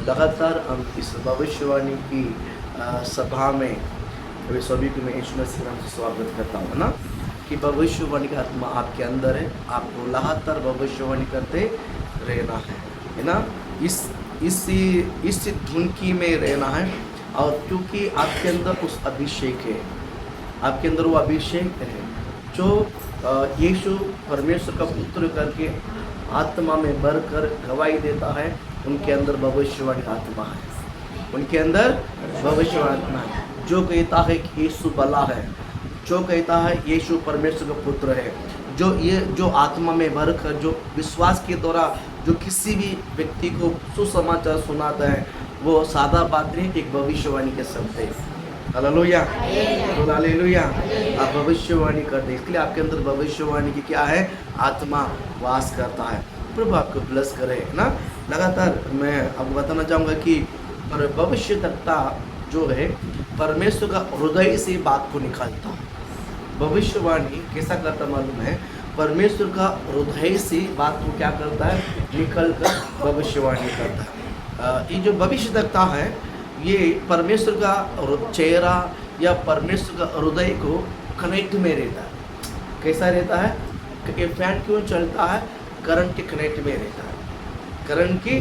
लगातार हम इस भविष्यवाणी की सभा में वे सभी को मैं यीशु मसीह के नाम से स्वागत करता हूँ ना, कि भविष्यवाणी का आत्मा आपके अंदर है, आपको लगातार भविष्यवाणी करते रहना है ना। इस धुनकी में रहना है, और क्योंकि आपके अंदर उस अभिषेक है, आपके अंदर वो अभिषेक है जो यीशु परमेश्वर का पुत्र करके आत्मा में भरकर गवाही देता है। उनके अंदर भविष्यवाणी आत्मा है, उनके अंदर भविष्यवाणी आत्मा है जो कहता है कि यीशु भला है, जो कहता है यीशु परमेश्वर का पुत्र है, जो आत्मा में भरकर जो विश्वास के द्वारा जो किसी भी व्यक्ति को सुसमाचार सुनाता है, वो सादा बात नहीं, एक भविष्यवाणी के शब्द है। Hallelujah, hallelujah. आप भविष्यवाणी करते, इसलिए आपके अंदर भविष्यवाणी की क्या है, आत्मा वास करता है। प्रभु आपको ब्लेस करे ना। लगातार मैं आपको बताना चाहूँगा कि भविष्यवक्ता जो है परमेश्वर का हृदय से बात को निकालता है। भविष्यवाणी कैसा करता मालूम है, परमेश्वर का हृदय से बात को क्या करता है, निकल कर भविष्यवाणी करता है। ये जो भविष्यवक्ता है ये परमेश्वर का चेहरा या परमेश्वर का हृदय को कनेक्ट में रहता है। कैसा रहता है, ये फैन क्यों चलता है, करंट के कनेक्ट में रहता है, करंट की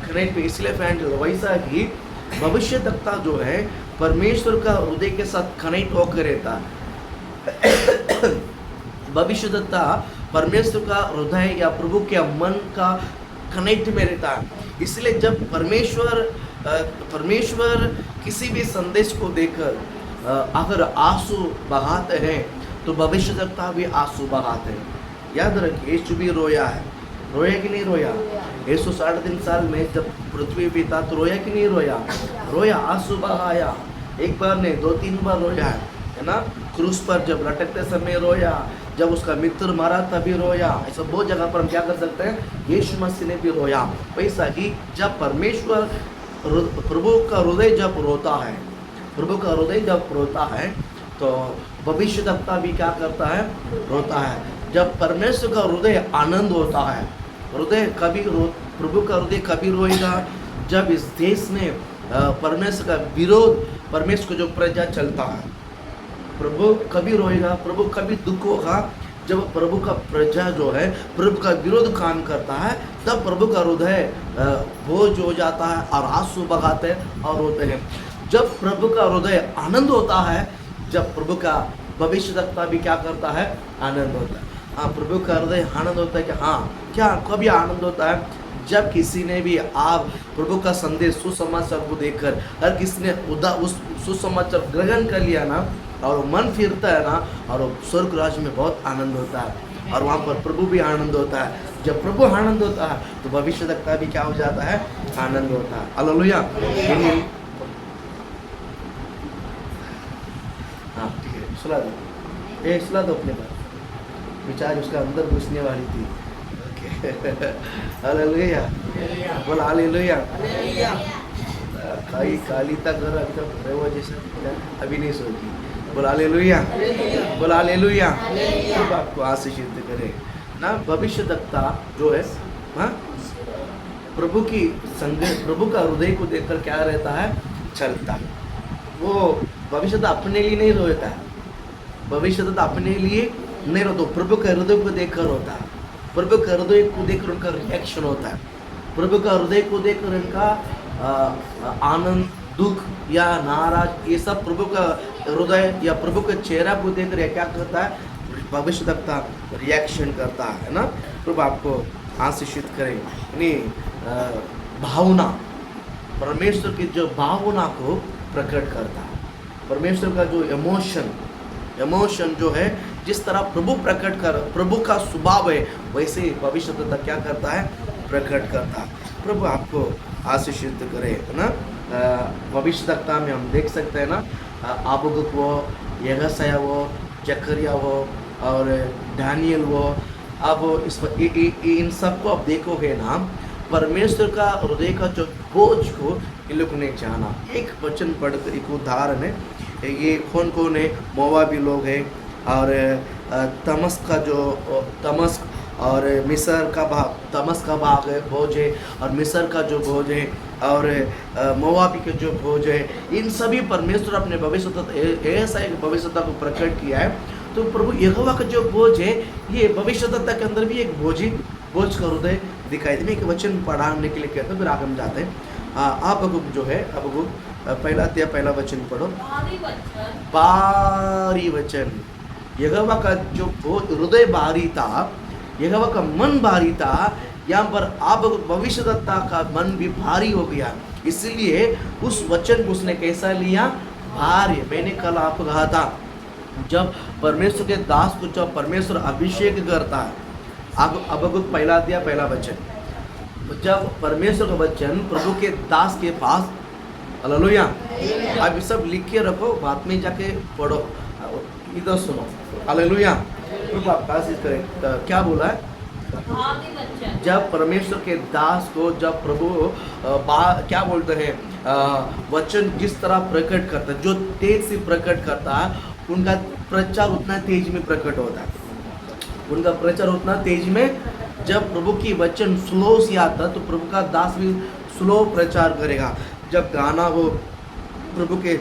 कनेक्ट में, इसलिए फैन चलता है। वैसा ही भविष्यवक्ता जो है परमेश्वर का हृदय के साथ कनेक्ट होकर रहता है। भविष्यवक्ता परमेश्वर का हृदय या प्रभु के मन का कनेक्ट में रहता है। इसलिए जब परमेश्वर किसी भी संदेश को देकर अगर आंसू बहाते हैं तो भविष्यवक्ता भी आंसू बहाते हैं। याद रखिए, यीशु भी रोया है, रोया कि नहीं रोया? यीशु 3.5 साल में जब पृथ्वी पे था तो रोया कि नहीं रोया? रोया, आंसू बहाया, एक बार नहीं 2-3 बार रोया है ना। क्रूस पर जब लटकते समय रोया, जब उसका मित्र मारा तभी रोया। ऐसा बहुत जगह पर हम क्या कर सकते हैं, यीशु मसीह ने भी रोया। वैसा ही जब परमेश्वर प्रभु का हृदय जब रोता है, प्रभु का हृदय जब रोता है तो भविष्यवक्ता भी क्या करता है, रोता है। जब परमेश्वर का हृदय आनंद होता है, हृदय कभी प्रभु का हृदय कभी रोएगा जब इस देश में परमेश्वर का विरोध, परमेश्वर को जो प्रजा चलता है, प्रभु कभी रोएगा, प्रभु कभी दुख होगा जब प्रभु का प्रजा जो है प्रभु का विरोध काम करता है, तब प्रभु का हृदय बोझ हो जाता है और आंसू बहाते हैं और रोते हैं। जब प्रभु का हृदय आनंद होता है, जब प्रभु का भविष्यवक्ता भी क्या करता है, आनंद होता है। हाँ, प्रभु का हृदय आनंद होता है कि हाँ, क्या कभी आनंद होता है जब किसी ने भी आप प्रभु का संदेश सुसमाचार को देखकर हर किसी ने उस सुसमाचार ग्रहण कर लिया ना, और मन फिरता है ना, और स्वर्ग राज्य में बहुत आनंद होता है और वहाँ पर प्रभु भी आनंद होता है। जब प्रभु आनंद होता है तो भविष्यवक्ता भी क्या हो जाता है, आनंद होता है। हालेलुया। हाँ ठीक है, सुला दो, सुला दो अपने पास, विचार उसका अंदर घुसने वाली थी। हालेलुया, बोल हालेलुया। काली तक घर जैसा अभी नहीं सोची, बोल हालेलुया, बोल हालेलुया। सब आपको आशीषित करे ना। भविष्यवक्ता जो है हाँ, प्रभु की संदेश, प्रभु का हृदय को देखकर क्या रहता है, चलता है। वो भविष्यवक्ता अपने लिए नहीं रोता है, भविष्यवक्ता अपने लिए नहीं रोता, प्रभु के हृदय को देखकर रोता है। प्रभु के हृदय को देखकर उनका रिएक्शन होता है, प्रभु का हृदय को देखकर उनका आनंद, दुख या नाराज, ये सब प्रभु का हृदय या प्रभु के चेहरा को देखकर क्या करता है, भविष्यवक्ता रिएक्शन करता है ना। प्रभु आपको आशीषित करे। भावना, परमेश्वर की जो भावना को प्रकट करता है, परमेश्वर का जो इमोशन जो है, जिस तरह प्रभु प्रकट कर, प्रभु का स्वभाव है, वैसे ही भविष्यवक्ता क्या करता है, प्रकट करता है। प्रभु आपको आशीषित करे ना। भविष्यवक्ता में हम देख सकते हैं ना, आबुकुक वो, यशायाह वो, जकरिया वो और दानियल वो। अब इन सबको आप देखोगे ना, परमेश्वर का हृदय का जो बोझ को इन लोगों ने जाना। एक वचन पढ़कर, एक उदाहरण है, ये कौन है, मोवाबी लोग हैं और तमस्क और मिस्र का भाग, तमस्क का भाग है बोझ है, और मिस्र का जो बोझ है और मोआबी के जो भोज है, इन सभी परमेश्वर अपने भविष्यवक्ता ऐसा एक भविष्यवक्ता को प्रकट किया है। तो प्रभु यहोवा का जो भोज है, ये भविष्यवक्ता के अंदर भी एक भोज का हृदय दिखाई दे। एक वचन पढ़ाने के लिए कहते हैं, फिर आगे हम जाते हैं। आप जो है, अब पहला अध्याय पहला वचन पढ़ो। भारी वचन, यहोवा का जो हृदय भारी था, यहोवा का मन भारी था। यहाँ पर अब भविष्यवक्ता का मन भी भारी हो गया, इसलिए उस वचन को उसने कैसा लिया? भारी। मैंने कल आपको कहा था, जब परमेश्वर के दास को जब परमेश्वर अभिषेक करता है, अब पहला अध्याय पहला वचन, जब परमेश्वर का वचन प्रभु के दास के पास, हालेलुया, आप सब लिख के रखो, बाद में जाके पढ़ो, इधर सुनो, हालेलुया। प्रभु आप आशीष करें। तो क्या बोला है? जब परमेश्वर के दास को, जब प्रभु क्या बोलते हैं, वचन जिस तरह प्रकट करता है, जो तेज से प्रकट करता है, उनका प्रचार उतना तेज में प्रकट होता है, उनका प्रचार उतना तेज में। जब प्रभु की वचन स्लो से आता, तो प्रभु का दास भी स्लो प्रचार करेगा। जब गाना हो प्रभु के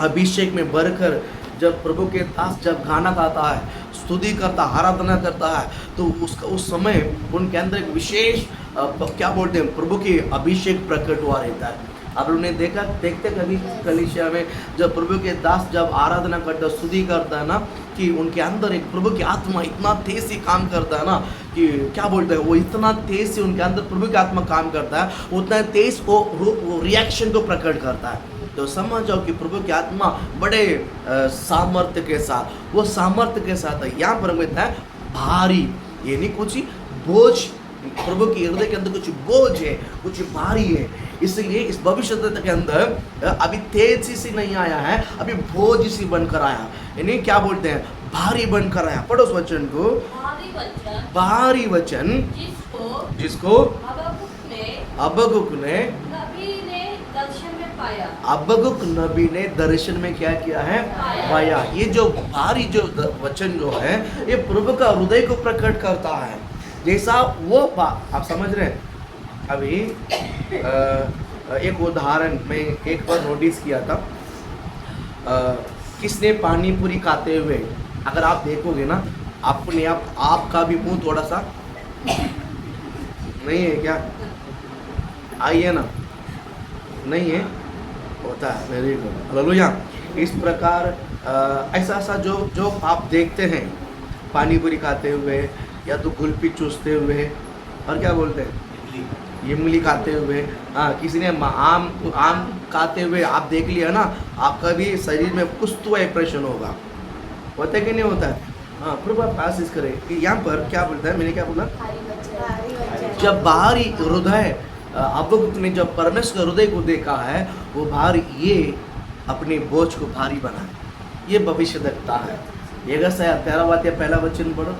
अभिषेक में भरकर, जब प्रभु के दास जब गाना गाता है, स्तुति करता, आराधना करता है, तो उसका उस समय उनके अंदर एक विशेष क्या बोलते हैं, प्रभु की अभिषेक प्रकट हुआ रहता है। आप लोगों ने देखते कभी कलीसिया में जब प्रभु के दास जब आराधना करता, स्तुति करता है ना, कि उनके अंदर एक प्रभु की आत्मा इतना तेज से काम करता है ना, कि क्या बोलते हैं, वो इतना तेज से उनके अंदर प्रभु की आत्मा काम करता है, उतना तेज वो रिएक्शन को प्रकट करता है। तो समझ जाओ कि प्रभु की आत्मा बड़े सामर्थ्य के साथ, वो सामर्थ्य के साथ है। यहाँ पर कहता है भारी, ये नहीं कुछ बोझ, प्रभु के हृदय के अंदर कुछ बोझ है, कुछ भारी है। इसलिए इस भविष्यवक्ता के अंदर अभी तेजी से नहीं आया है, अभी बोझ सी बनकर आया, यानी क्या बोलते हैं, भारी बनकर आया। पढ़ो उस वचन को, भारी वचन जिसको हबक्कुक ने हबक्कुक नबी ने दर्शन में क्या किया है? पाया। ये जो भारी जो वचन जो है, ये प्रभु का हृदय को प्रकट करता है। जैसा वो आप समझ रहे हैं? अभी एक उदाहरण मैं एक बार नोटिस किया था, किसने पानी पूरी खाते हुए, अगर आप देखोगे ना, अपने आपका भी मुंह थोड़ा सा नहीं है क्या? आइए ना, नहीं है, होता है, वेरी गुड, हालेलुया। इस प्रकार ऐसा जो आप देखते हैं, पानी पूरी खाते हुए, या तो गुलपी चूसते हुए, और क्या बोलते हैं, इमली खाते हुए, हाँ, किसी ने आम खाते हुए आप देख लिया ना, आपका भी शरीर में कुछ तो इंप्रेशन होगा, होता है कि नहीं होता है? हाँ, प्रभु आप आशीष करें कि यहाँ पर क्या बोलता है, मैंने क्या बोला, जब बाहरी हृदय, अब ने जब परमेश्वर के हृदय को देखा है, वो भारी, ये अपने बोझ को भारी बनाए, ये भविष्यवक्ता है। यशायाह 13वां अध्याय पहला वचन पढ़ो।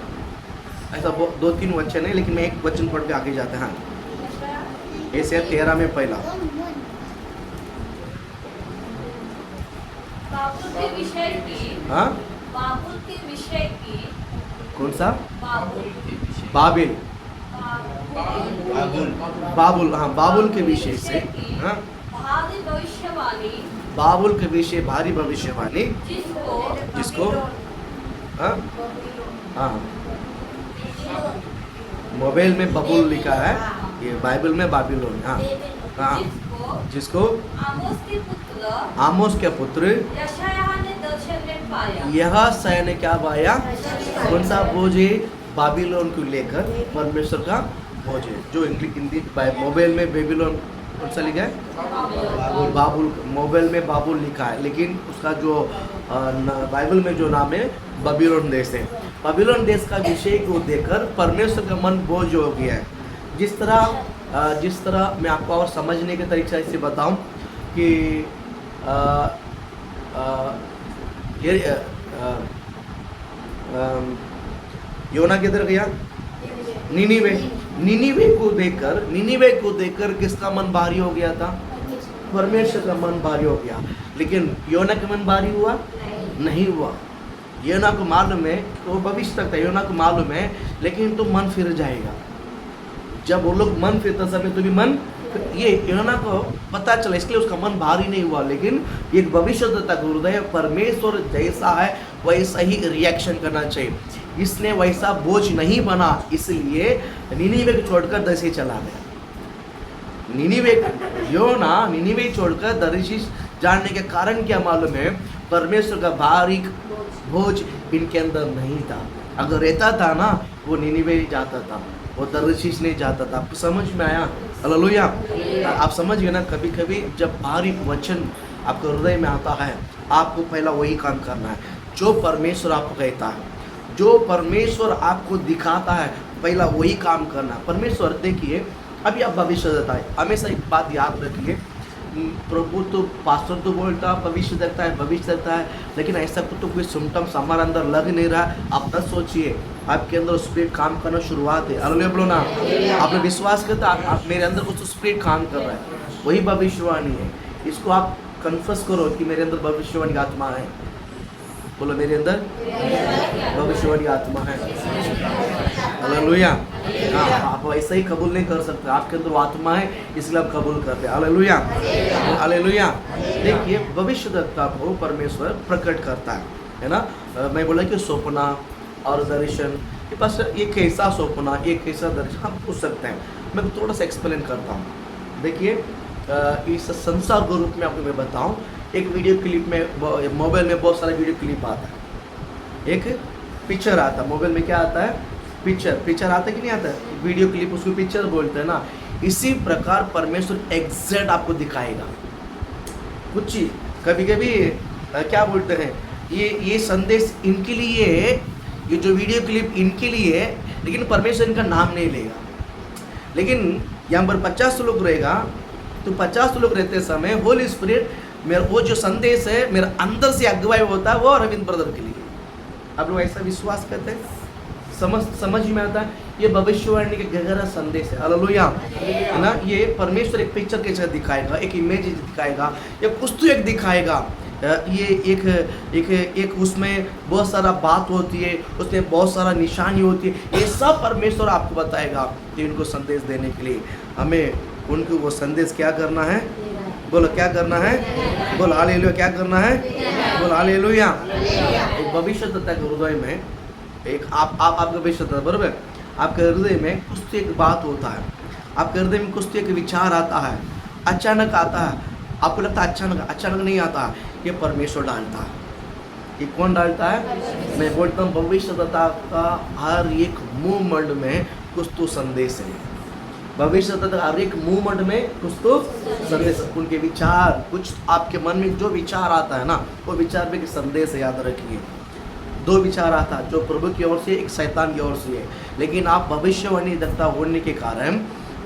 ऐसा 2-3 वचन है, लेकिन मैं एक वचन पढ़ के आगे जाते हैं। हाँ, यशायाह 13 में पहला, हाँ, कौन सा? बाबिल, बाबुल, हाँ, बाबुल के विषय से, हाँ, बाबुल के विषय भारी भविष्यवाणी, जिसको, हाँ, हाँ, मोबाइल में बबुल लिखा है, ये बाइबल में बाबिलोन, हाँ, हाँ, जिसको आमोस के पुत्र यशायाह ने क्या पाया? कौन सा बोझ है? बाबिलोन को लेकर परमेश्वर का बोझ है। जो हिंदी मोबाइल में बेबीलोन कौन सा लिखा है? बाबुल, मोबाइल में बाबुल लिखा है, लेकिन उसका जो बाइबल में जो नाम है बाबिलोन देश है। बाबिलोन देश का विषय को देखकर परमेश्वर का मन बोझ हो गया है। जिस तरह मैं आपको और समझने के तरीके से बताऊं कि योना किधर गया? निनीवे को देखकर किसका मन भारी हो गया था? परमेश्वर का मन भारी हो गया। लेकिन योना का मन भारी हुआ? नहीं हुआ। योना को मालूम है, तो भविष्य तक था, योना को मालूम है, लेकिन तो मन फिर जाएगा। जब वो लोग मन फिरता समय तो भी मन ये यूहन्ना को पता चला, इसलिए उसका मन भारी नहीं हुआ, लेकिन एक भविष्यद्वक्ता का हृदय परमेश्वर जैसा है वैसा ही रिएक्शन करना चाहिए। इसने वैसा बोझ नहीं बना, इसलिए निनीवे को छोड़कर दर्शी चला गया। निनीवे छोड़कर दर्शीश जानने के कारण क्या मालूम है? परमेश्वर का भारी बोझ इनके अंदर नहीं था। अगर रहता था ना, वो निनीवे जाता था, वो दर्शीश नहीं जाता था। आपको समझ में आया? हालेलुया। आप समझ गए ना? कभी कभी जब भारी वचन आपके हृदय में आता है, आपको पहला वही काम करना है जो परमेश्वर आपको कहता है, जो परमेश्वर आपको दिखाता है, पहला वही काम करना। परमेश्वर देखिए, अभी आप भविष्य देता है, हमेशा एक बात याद रखिए, प्रभु तो पास्टर तो बोलता भविष्य देखता है, लेकिन ऐसा तो कोई सिम्टम्स हमारे अंदर लग नहीं रहा। आप बस सोचिए, आपके अंदर स्पिरिट काम करना शुरुआत है। हालेलुया बोलो ना। आपने विश्वास करता आप मेरे अंदर कुछ स्पिरिट काम कर रहा है, वही भविष्यवाणी है। इसको आप कन्फर्स करो कि मेरे अंदर भविष्यवाणी आत्मा है। बोलो, मेरे अंदर भविष्यवाणी आत्मा है। हालेलुया। आप ऐसा ही कबूल नहीं कर सकते, आपके अंदर आत्मा है, इसलिए आप कबूल करते हैं। Hallelujah, hallelujah. देखिए, भविष्यद्वक्ता को परमेश्वर प्रकट करता है ना। मैं बोला कि सपना और दर्शन, ये पास एक कैसा सपना, एक कैसा दर्शन हम पूछ सकते हैं। मैं थोड़ा सा एक्सप्लेन करता हूँ। देखिए, इस संसार के रूप में आपको मैं बताऊँ, एक वीडियो क्लिप में मोबाइल में बहुत सारा वीडियो क्लिप आता है, एक पिक्चर आता है। मोबाइल में क्या आता है? पिक्चर आता है कि नहीं आता है? वीडियो क्लिप, उसको पिक्चर बोलते हैं ना। इसी प्रकार परमेश्वर एग्जैक्ट आपको दिखाएगा कुछ चीज। कभी कभी क्या बोलते हैं, ये संदेश इनके लिए है, ये जो वीडियो क्लिप इनके लिए है, लेकिन परमेश्वर इनका नाम नहीं लेगा। लेकिन यहाँ पर 50 लोग रहेगा, तो 50 लोग रहते समय होली स्पिरिट मेरा वो जो संदेश है मेरा अंदर से अगुवाई होता है, वो अरविंद ब्रदर के लिए। आप लोग ऐसा विश्वास करते हैं? समझ में आता है? ये भविष्यवाणी के गहरा संदेश है। हालेलुया, है ना। ये परमेश्वर एक पिक्चर के जैसा दिखाएगा, एक इमेज दिखाएगा, या कुछ तो एक दिखाएगा। ये एक उसमें बहुत सारा बात होती है, उसमें बहुत सारा निशानी होती है। ये सब परमेश्वर आपको बताएगा कि उनको संदेश देने के लिए हमें उनको वो संदेश क्या करना है। बोलो, क्या करना है? बोलो हालेलुया। क्या करना है? बोलो हालेलुया। एक भविष्यद्वक्ता के हृदय में एक आपका भविष्यद्वक्ता, बरोबर, आपके हृदय में कुछ तो एक बात होता है, आपके हृदय में कुछ तो एक विचार आता है, अचानक आता है। आपको लगता है अचानक नहीं आता, ये परमेश्वर डालता है। ये कौन डालता है? मैं बोलता हूँ भविष्यद्वक्ता का हर एक मूवमेंट में कुछ तो संदेश है। भविष्यद्वक्ता हर एक मूवमेंट में कुछ तो संदेश, उनके विचार, कुछ आपके मन में जो विचार आता है ना, वो विचार में संदेश है। याद रखिए, 2 विचार आता है, जो प्रभु की ओर से, एक शैतान की ओर से है। लेकिन आप भविष्यवाणी दक्ता होने के कारण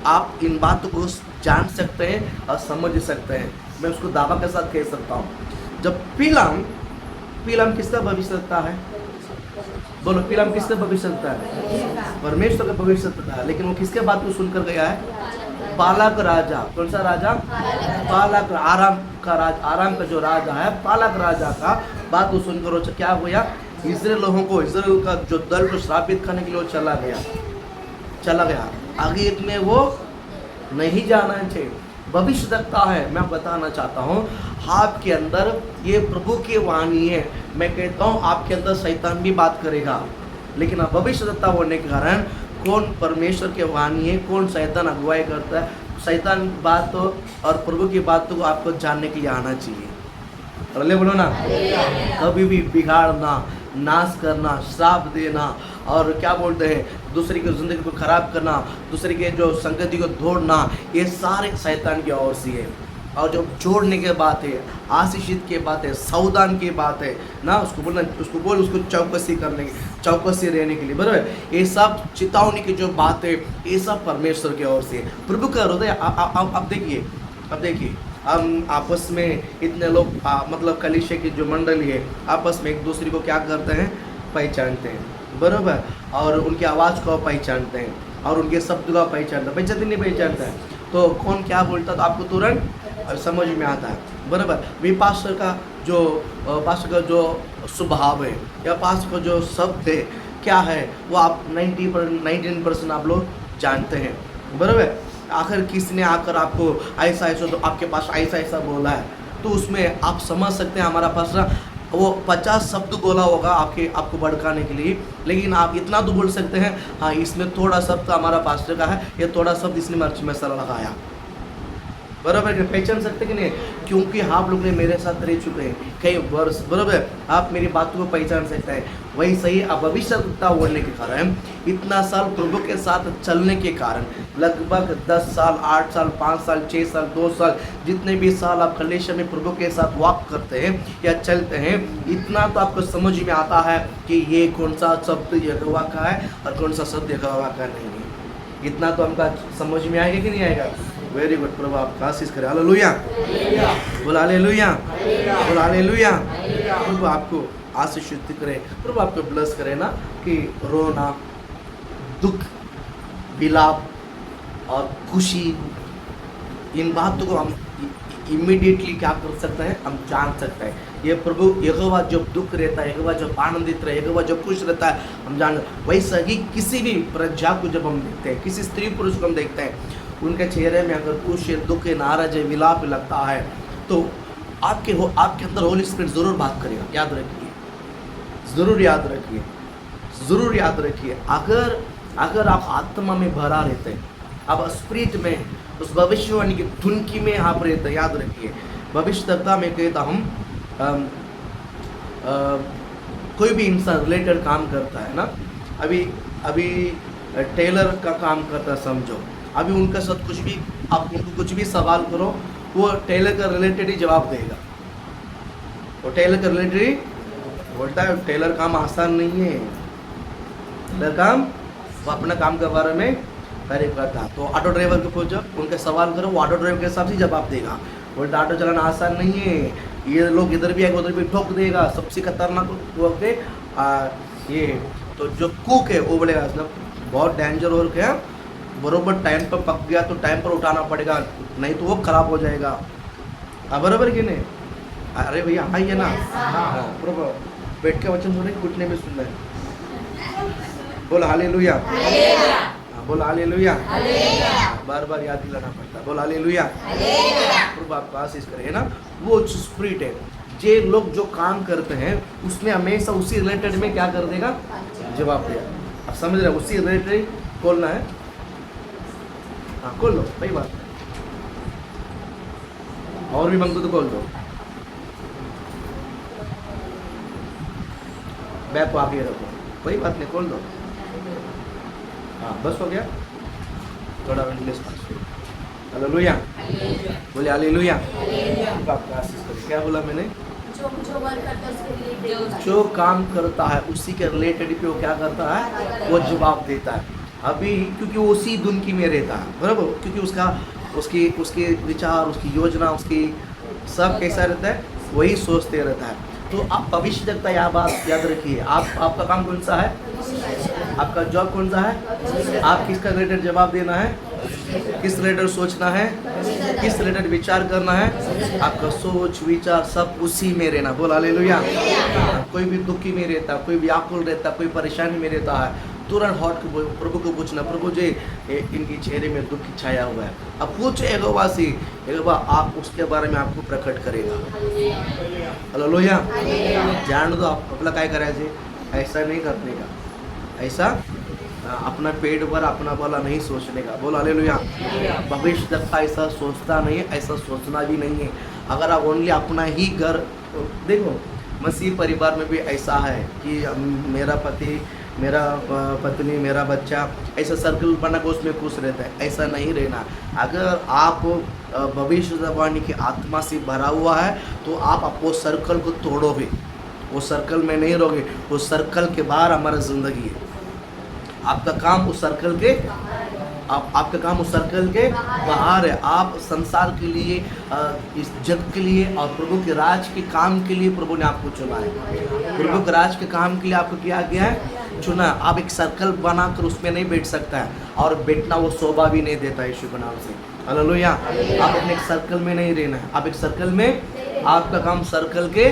आप इन बातों को जान सकते हैं और समझ सकते हैं। मैं उसको दावा के साथ कह सकता हूँ, जब पीलाम किसका भविष्यद्वक्ता है? बोलो, पीलाम किसका भविष्यद्वक्ता है? परमेश्वर का भविष्यद्वक्ता है। लेकिन वो किसके बात को सुनकर गया है? बालाक राजा। कौन सा राजा? बालाक, आराम का जो राजा है, बालाक राजा का बात को सुनकर वो क्या हुआ? इस्राएल लोगों को, इस्राएल का जो दल को श्रापित करने के लिए वो चला गया। आगे में वो नहीं जाना चाहिए। भविष्यद्वक्ता है, मैं बताना चाहता हूँ, आपके अंदर ये प्रभु की वाणी है। मैं कहता हूँ आपके अंदर शैतान भी बात करेगा, लेकिन आप भविष्यद्वक्ता होने के कारण कौन परमेश्वर की वाणी है, कौन शैतान अगुवाई करता है, शैतान बात और प्रभु की बातों को आपको जानने के लिए आना चाहिए। अरे बोलो ना, कभी भी बिगाड़ना, नाश करना, श्राप देना, और क्या बोलते हैं, दूसरे की ज़िंदगी को खराब करना, दूसरे के जो संगति को तोड़ना, ये सारे शैतान की ओर से है। और जो जोड़ने के बात है, आशीषित के बात है, सावधान की बात है ना, उसको चौकसी करने की, चौकसी रहने के लिए, बराबर, ये सब चेतावनी की जो बात है, ये सब परमेश्वर की ओर से है। प्रभु का हृदय। अब देखिए हम आपस में इतने लोग मतलब कलीसिया की जो मंडली है, आपस में एक दूसरे को क्या करते हैं? पहचानते हैं, बराबर, और उनकी आवाज़ को पहचानते हैं, और उनके शब्द को पहचानते नहीं पहचानता है तो कौन क्या बोलता है तो आपको तुरंत समझ में आता है, बराबर। भी पास्टर का जो स्वभाव है या पास्टर का जो शब्द है क्या है, वो आप 99% आप लोग जानते हैं, बराबर। आखिर किसने आकर आपको ऐसा ऐसा तो आपके पास ऐसा ऐसा बोला है, तो उसमें आप समझ सकते हैं हमारा पास वो 50 शब्द बोला होगा आपको भड़काने के लिए, लेकिन आप इतना तो बोल सकते हैं, हाँ इसमें थोड़ा शब्द हमारा पास्टर का है, ये थोड़ा शब्द इसने मिर्च मसाला लगाया। बराबर है, पहचान सकते कि नहीं? क्योंकि आप लोग ने मेरे साथ रह चुके हैं कई वर्ष, बराबर, आप मेरी बातों को पहचान सकते हैं। वही सही अब भविष्यवक्ता होने के कारण, इतना साल प्रभु के साथ चलने के कारण, लगभग 10 साल 8 साल 5 साल 6 साल 2 साल जितने भी साल आप कलेशा में प्रभु के साथ वॉक करते हैं या चलते हैं, इतना तो आपको समझ में आता है कि ये कौन सा शब्द यहोवा का है और कौन सा शब्द यहोवा का नहीं है। इतना तो हमका समझ में आएगा कि नहीं आएगा? वेरी गुड, प्रभु आपका आशीष करे। हालेलुया, बोल हालेलुया, बोल हालेलुया। प्रभु आपको आशीषित करे, प्रभु आपको ब्लेस करे ना, कि रोना, दुख, विलाप और खुशी, इन बातों को हम इमीडिएटली क्या कर सकते हैं, हम जान सकते हैं। ये प्रभु यहोवा जब दुख रहता है, यहोवा जब आनंदित रहे, यहोवा जब खुश रहता है, हम जान। वैसा ही किसी भी प्रजा को जब हम देखते हैं, किसी स्त्री पुरुष को हम देखते हैं, उनके चेहरे में अगर कुछ दुख, नाराज, विलाप लगता है, तो आपके अंदर होली स्पिरिट जरूर बात करेगा। याद रखिए, जरूर याद रखिए, जरूर याद रखिए। अगर आप आत्मा में भरा रहते हैं, आप स्पिरिट में, उस भविष्यवाणी की धुनकी में आप रहते हैं, याद रखिए। भविष्यवक्ता में कहता हम कोई भी इंसान रिलेटेड काम करता है ना, अभी टेलर का काम करता है समझो, अभी उनका साथ कुछ भी, आप उनको कुछ भी सवाल करो, वो टेलर का रिलेटेड ही जवाब देगा। वो टेलर का रिलेटेड ही बोलता है। टेलर काम आसान नहीं है, टेलर काम वो अपना काम के बारे में तारीफ करता। तो ऑटो ड्राइवर को पूछो, उनके सवाल करो, वो ऑटो ड्राइवर के हिसाब से जवाब देगा। बोलता ऑटो चलाना आसान नहीं है, ये लोग इधर भी आएगा उधर भी ठोक देगा, सबसे खतरनाक वक्त है ये। तो जो कुक है वो बोलेगा बहुत डेंजर हो गया, बरोबर टाइम पर पक गया तो टाइम पर उठाना पड़ेगा, नहीं तो वो खराब हो जाएगा। बराबर कि नहीं? अरे भैया हाँ ये ना, हाँ बरोबर। बैठ के वचन सुने, घुटने में सुनना है। बोल हालेलुया, बोल हालेलुया, बार बार याद दिलाना पड़ता है। बोल हालेलुया, प्रभु आपको आशीष करे, है ना। वो स्पिरिट है, जे लोग जो काम करते हैं उसमें हमेशा उसी रिलेटेड में क्या कर देगा, जवाब देगा। आप समझ रहे हो? उसी रिलेटेड खोलना है, हाँ खोल लो, सही बात है। और भी मांगो तो खोल दो, बैग को आगे रखो, कोई बात नहीं, खोल दो। हाँ बस हो गया, थोड़ा वेंटिलेशन पास। हालेलुया, बोले हालेलुया। आपका आशीष करे। क्या बोला मैंने? जो काम करता है उसी के रिलेटेड पे वो क्या करता है, वो जवाब देता है। अभी क्योंकि वो उसी दुनिया में रहता है, बराबर, क्योंकि उसके विचार, उसकी योजना, उसकी सब कैसा रहता है, वही सोचते रहता है। तो आप भविष्यवक्ता यह बात याद रखिए। आपका काम कौन सा है, आपका जॉब कौन सा है, आप किसका रिलेटेड जवाब देना है, किस रिलेटेड सोचना है, किस रिलेटेड विचार करना है। आपका सोच विचार सब उसी में रहना। बोल हालेलुया। कोई भी दुखी में रहता, कोई व्याकुल रहता, कोई परेशानी में रहता है, तुरंत हॉट प्रभु को पूछना, प्रभु जी इनकी चेहरे में दुख की छाया हुआ है। अब पूछो यहोवा से, यहोवा आप उसके बारे में आपको प्रकट करेगा। हालेलुया। जान दो आप अपना क्या करायचे, ऐसा नहीं करने का, ऐसा अपना पेट पर अपना भला नहीं सोचने का। बोल हालेलुया। भविष्यवक्ता ऐसा सोचता नहीं है, ऐसा सोचना भी नहीं है। अगर आप ओनली अपना ही घर देखो, मसीह परिवार में भी ऐसा है कि मेरा पति, मेरा पत्नी, मेरा बच्चा, ऐसा सर्कल बना के उसमें खुश रहता है, ऐसा नहीं रहना। अगर आप भविष्यवाणी की आत्मा से भरा हुआ है तो आप वो सर्कल को तोड़ोगे, वो सर्कल में नहीं रहोगे। वो सर्कल के बाहर हमारा ज़िंदगी है। आपका काम उस सर्कल के, आपका काम उस सर्कल के बाहर है। आप संसार के लिए, इस जग के लिए और प्रभु के राज के काम के लिए प्रभु ने आपको चुना है। प्रभु के राज के काम के लिए आपको किया गया है, चुना। आप एक सर्कल बनाकर उसमें नहीं बैठ सकता है, और बैठना वो शोभा भी नहीं देता यीशु के नाम से। हालेलुया। आप अपने एक सर्कल में नहीं रहना है, आप एक सर्कल में, आपका काम सर्कल के,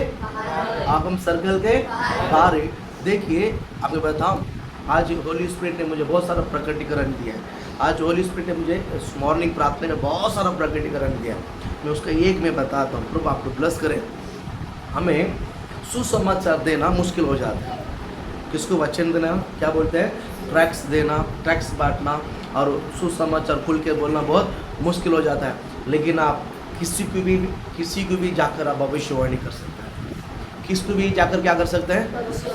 आप हम सर्कल के बाहर है। देखिए आपको बताऊँ, आज होली स्पिरिट ने मुझे बहुत सारा प्रकटीकरण दिया है। आज होली स्पिरिट ने मुझे इस मॉर्निंग प्रार्थना में बहुत सारा प्रकटीकरण दिया। मैं उसका एक में बताता हूँ। प्रभु आपको ब्लेस करें। हमें सुसमाचार देना मुश्किल हो जाता है। किसको वचन देना, क्या बोलते हैं, ट्रैक्स देना, ट्रैक्स बांटना और सुसमाचार खुल के बोलना बहुत मुश्किल हो जाता है। लेकिन आप किसी को भी जाकर आप भविष्यवाणी कर सकते हैं। किसको भी जाकर क्या कर सकते हैं,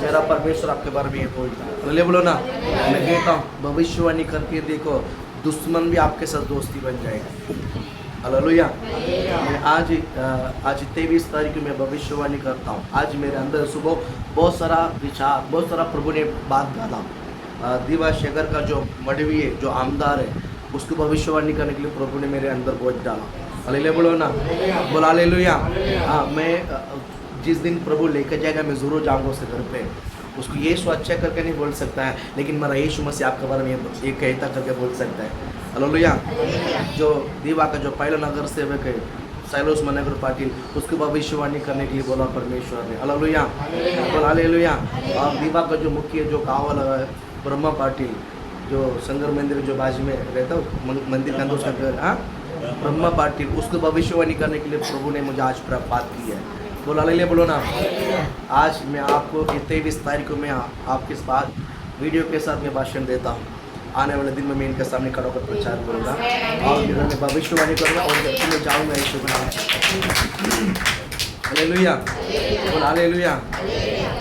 मेरा परमेश्वर आपके बारे में ये बोलता है। बोले बोलो ना, मैं कहता हूँ भविष्यवाणी करके देखो, दुश्मन भी आपके साथ दोस्ती बन जाएगा। हालेलुया। मैं आज 23 तारीख में भविष्यवाणी करता हूँ। आज मेरे अंदर सुबह बहुत सारा विचार, बहुत सारा प्रभु ने बात डाला। दीवा शेखर का जो मडवी है, जो आमदार है, उसको भविष्यवाणी करने के लिए प्रभु ने मेरे अंदर बोझ डाला। हालेलुया बोलो ना, बोला हालेलुया। हाँ, मैं जिस दिन प्रभु लेकर जाएगा मैं ज़रूर जाऊँगा उसके घर पे। उसको यीशु अच्छा करके नहीं बोल सकता है, लेकिन मेरा यीशु मसीह आपके बारे में ये कहता करके बोल सकता है। हालेलुया। जो दीवा का जो पहला नगर सेवक है सैलोस मनगर पाटिल, उसकी भविष्यवाणी करने के लिए बोला परमेश्वर ने। हालेलुया बोला हालेलुया। और दीवा का जो मुख्य जो कावल है ब्रह्मा पाटिल, जो संगर मंदिर जो बाजू में रहता है, मंदिर के अंदर उसका घर, हाँ, ब्रह्मा पाटिल, उसको भविष्यवाणी करने के लिए प्रभु ने मुझे आज बात की है। बोला हालेलुया बोलो ना। आज मैं आपको 23 तारीख को मैं आपके साथ वीडियो के साथ मैं भाषण देता हूँ। आने वाले दिन में मैं इनके सामने खड़ा होकर प्रचार करूँगा और मैं भविष्यवाणी करूँगा और जब मैं जाऊँगा यीशु के नाम। हालेलुया बोल हालेलुया।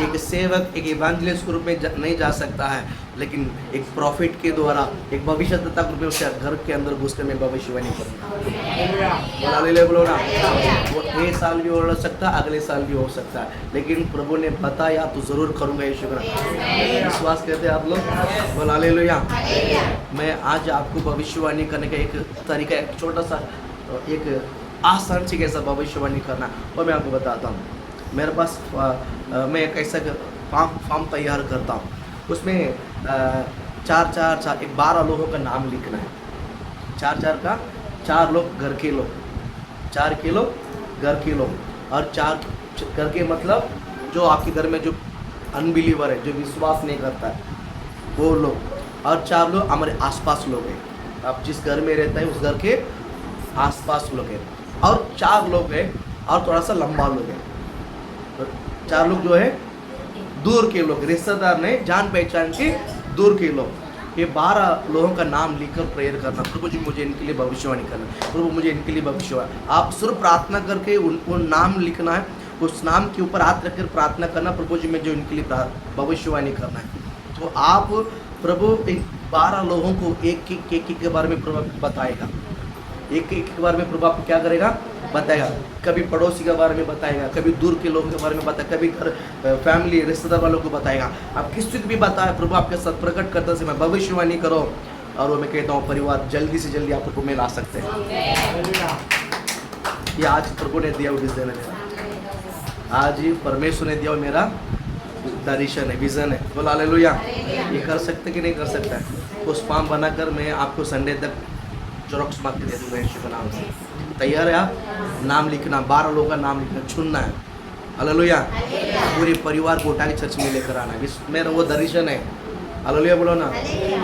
एक सेवक एक इवांजलिस्ट के रूप में नहीं जा सकता है, लेकिन एक प्रॉफिट के द्वारा, एक भविष्यद्वक्ता के रूप में उसके घर के अंदर घुसकर मैं भविष्यवाणी करूँगा। बोल हालेलुया बोलो ना। वो ये साल भी हो सकता है, अगले साल भी हो सकता है, लेकिन प्रभु ने बताया तो ज़रूर करूँगा यीशु का नाम। विश्वास करते हैं आप लोग? बोल हालेलुया। मैं आज आपको भविष्यवाणी करने का एक तरीका, एक छोटा सा, एक आसान से कैसा भविष्यवाणी करना वो मैं आपको बताता हूँ। मेरे पास मैं एक ऐसा फॉर्म तैयार करता हूँ। उसमें 4 एक 12 लोगों का नाम लिखना है। 4 लोग घर के लोग, 4 के लोग घर के लोग, और 4 घर के मतलब जो आपके घर में जो अनबिलीवर है, जो विश्वास नहीं करता है, वो लोग, और 4 लोग हमारे आसपास लोग हैं। आप जिस घर में रहता है उस घर के आसपास लोग हैं, और 4 लोग हैं और थोड़ा सा लंबा लोग हैं। तो 4 लोग जो है दूर के लोग, रिश्तेदार नहीं, जान पहचान के दूर के लोग। ये 12 लोगों का नाम लिखकर प्रेयर करना, प्रभु जी मुझे इनके लिए भविष्यवाणी करना, प्रभु मुझे इनके लिए भविष्यवाणी। आप सिर्फ प्रार्थना करके उन नाम लिखना है, उस नाम के ऊपर हाथ रखकर प्रार्थना करना, प्रभु जी मुझे इनके लिए भविष्यवाणी करना है। तो आप प्रभु 12 लोगों को एक के बारे में प्रभु बताएगा, एक के बारे में प्रभु आपको क्या करेगा, बताएगा। कभी पड़ोसी के बारे में बताएगा, कभी दूर के लोगों के बारे में बताएगा, कभी घर फैमिली रिश्तेदार वालों को बताएगा। आप किसी को भी बताए, प्रभु आपके साथ प्रकट करता से मैं भविष्यवाणी करो, और वो मैं कहता हूँ परिवार जल्दी से जल्दी आप प्रभु में ला सकते हैं। ये आज प्रभु ने दिया विजन है मेरा, आज परमेश्वर ने दिया मेरा दर्शन है, विजन है। बोला हालेलुया। ये कर सकते कि नहीं कर सकता है? उस फॉर्म बनाकर मैं आपको संडे तक जेरॉक्स मार के दे दूँगा यीशु के नाम से। तैयार है आप? नाम लिखना, 12 लोगों का नाम लिखना, चुनना है। हालेलुया। पूरे परिवार को उठा के चर्च में लेकर आना है, मेरा वो दर्शन है। हालेलुया बोलो ना।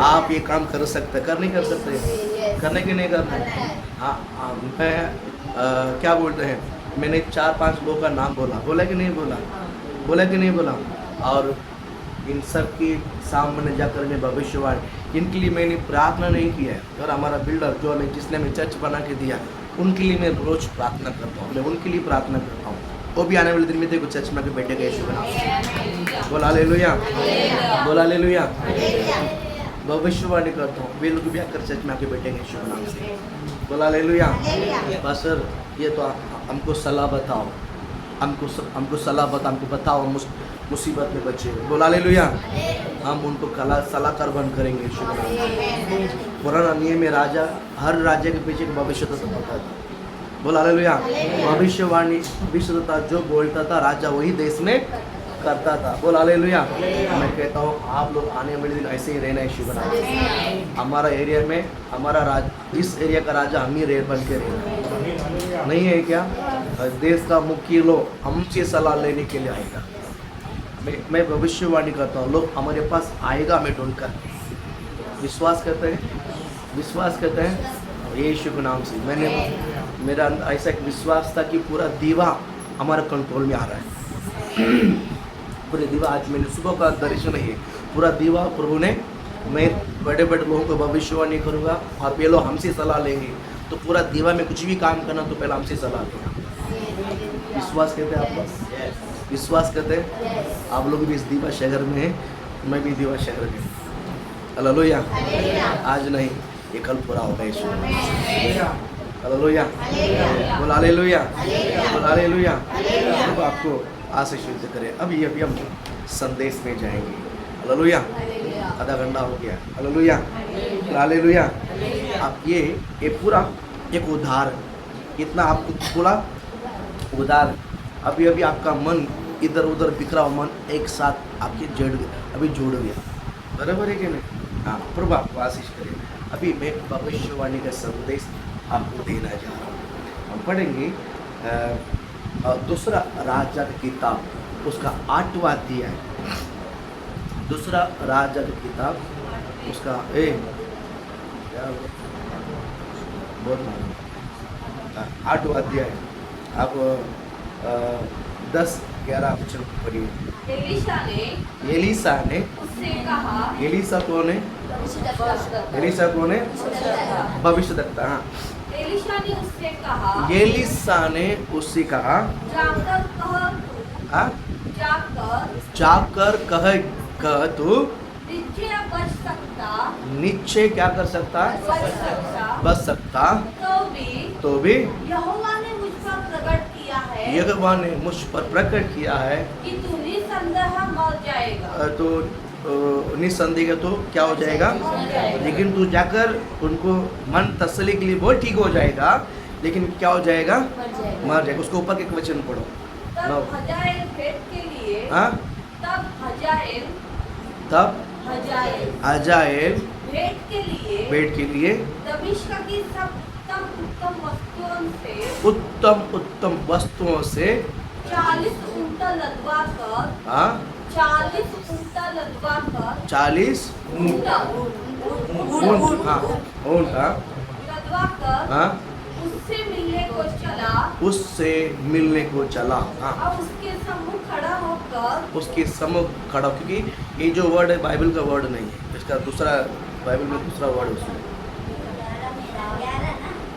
आप ये काम कर सकते, कर नहीं कर सकते, करने के नहीं करना है। हाँ, मैं क्या बोलते हैं, मैंने 4-5 लोगों का नाम बोला कि नहीं बोला कि नहीं बोला। और इन सब के सामने जाकर मैं भविष्यवाणी, इनके लिए मैंने प्रार्थना नहीं किया है। और हमारा बिल्डर जो हमें, जिसने हमें चर्च बना के दिया, उनके लिए मैं रोज प्रार्थना करता हूँ, मैं उनके लिए प्रार्थना करता हूँ। वो भी आने वाले दिन में देखो चर्च में बैठेगा यीशु के नाम से। बोला हालेलुया, बोला हालेलुया। भविष्यवाणी करता हूँ, वे लोग भी आकर चर्च में आके बैठेंगे यीशु के नाम से। बोला हालेलुया। बस सर ये तो हमको सलाह बताओ, हमको सलाह हमको बताओ, मुसीबत में बचे। बोला हालेलुया। हम उनको सलाहकार बन करेंगे यीशु के नाम से। पुराना नियम में राजा, हर राज्य के पीछे एक भविष्यद्वक्ता होता था। बोला हालेलुया। भविष्यद्वक्ता जो बोलता था राजा वही देश में करता था। बोला हालेलुया। मैं कहता हूँ आप लोग आने वाले दिन ऐसे ही रहना यीशु के नाम से। हमारा एरिया में हमारा इस एरिया का राजा हम ही बन के रहना, नहीं है क्या? देश का मुख्य लोग हमसे सलाह लेने के लिए आएगा। मैं भविष्यवाणी करता हूँ, लोग हमारे पास आएगा हमें ढूंढकर। विश्वास करते हैं? विश्वास करते हैं यीशु के नाम से। मैंने मेरा ऐसा एक विश्वास था कि पूरा दीवा हमारे कंट्रोल में आ रहा है। पूरे दीवा, आज मैंने सुबह का दर्शन है, पूरा दीवा प्रभु ने, मैं बड़े बड़े लोगों को भविष्यवाणी करूँगा और ये लोग हमसे सलाह लेंगे, तो पूरा दीवा में कुछ भी काम करना तो पहले हमसे सलाह लेगा। विश्वास करते हैं आप लोग? विश्वास करते हैं? आप लोग भी इस दीवा शहर में हैं, मैं भी दीवा शहर में हूँ। हालेलुया। आज नहीं, ये कल पूरा होगा यीशु। हालेलुया। बोल हालेलुया। बोल हालेलुया। प्रभु आपको आशीषित करे। अभी हम संदेश में जाएंगे। हालेलुया। आधा घंटा हो गया। हालेलुया। हालेलुया। आप ये पूरा एक उदाहरण, इतना आपको पूरा उदाहरण, अभी आपका मन इधर उधर बिखरा हुआ मन एक साथ आपके जोड़ गया, बराबर है कि नहीं? हाँ, प्रभु आपको आशीष करे। अभी मैं भविष्यवाणी का संदेश आपको देना चाह रहा हूँ। हम पढ़ेंगे दूसरा राजा की किताब, उसका 8वां अध्याय। दूसरा राजा की किताब, उसका बहुत 8वां अध्याय। आप 10-11 वचन पढ़िए। एलीसा ने उससे कहा, एलीसा कौन है? एलीसा कौन है? भविष्यद्वक्ता। हाँ, एलीशा ने उससे कहा, एलीसा ने उससे कहा, जाकर हाँ, जाकर कह तू निश्चय बच सकता, निश्चय क्या कर सकता? बच सकता। तो भी यहोवा ने मुझ पर प्रकट किया है, यहोवा ने मुझ पर प्रकट किया है कि तू निसंदेह मर जाएगा। तो निसंदेह तो क्या हो जाएगा? लेकिन तू जाकर उनको मन तसल्ली के लिए बहुत ठीक हो जाएगा, लेकिन क्या हो जाएगा? मर जाएगा। उसको ऊपर के वचन पढ़ो। तब हजाएल भेंट के लिए, हाँ, तब हजाएल भेंट के लिए दमिश्क की सब उत्तम वस्तुओं से 40 ऊँटा लदवा कर, हाँ, 40 ऊँटा लदवा कर, 40 ऊँट, हाँ, लदवा कर, हाँ, उससे मिलने को चला। हाँ, अब उसके सम्मुख खड़ा होकर, उसके सम्मुख खड़ा, क्योंकि ये जो वर्ड है बाइबल का वर्ड नहीं है, इसका दूसरा, बाइबल में दूसरा वर्ड उसमें।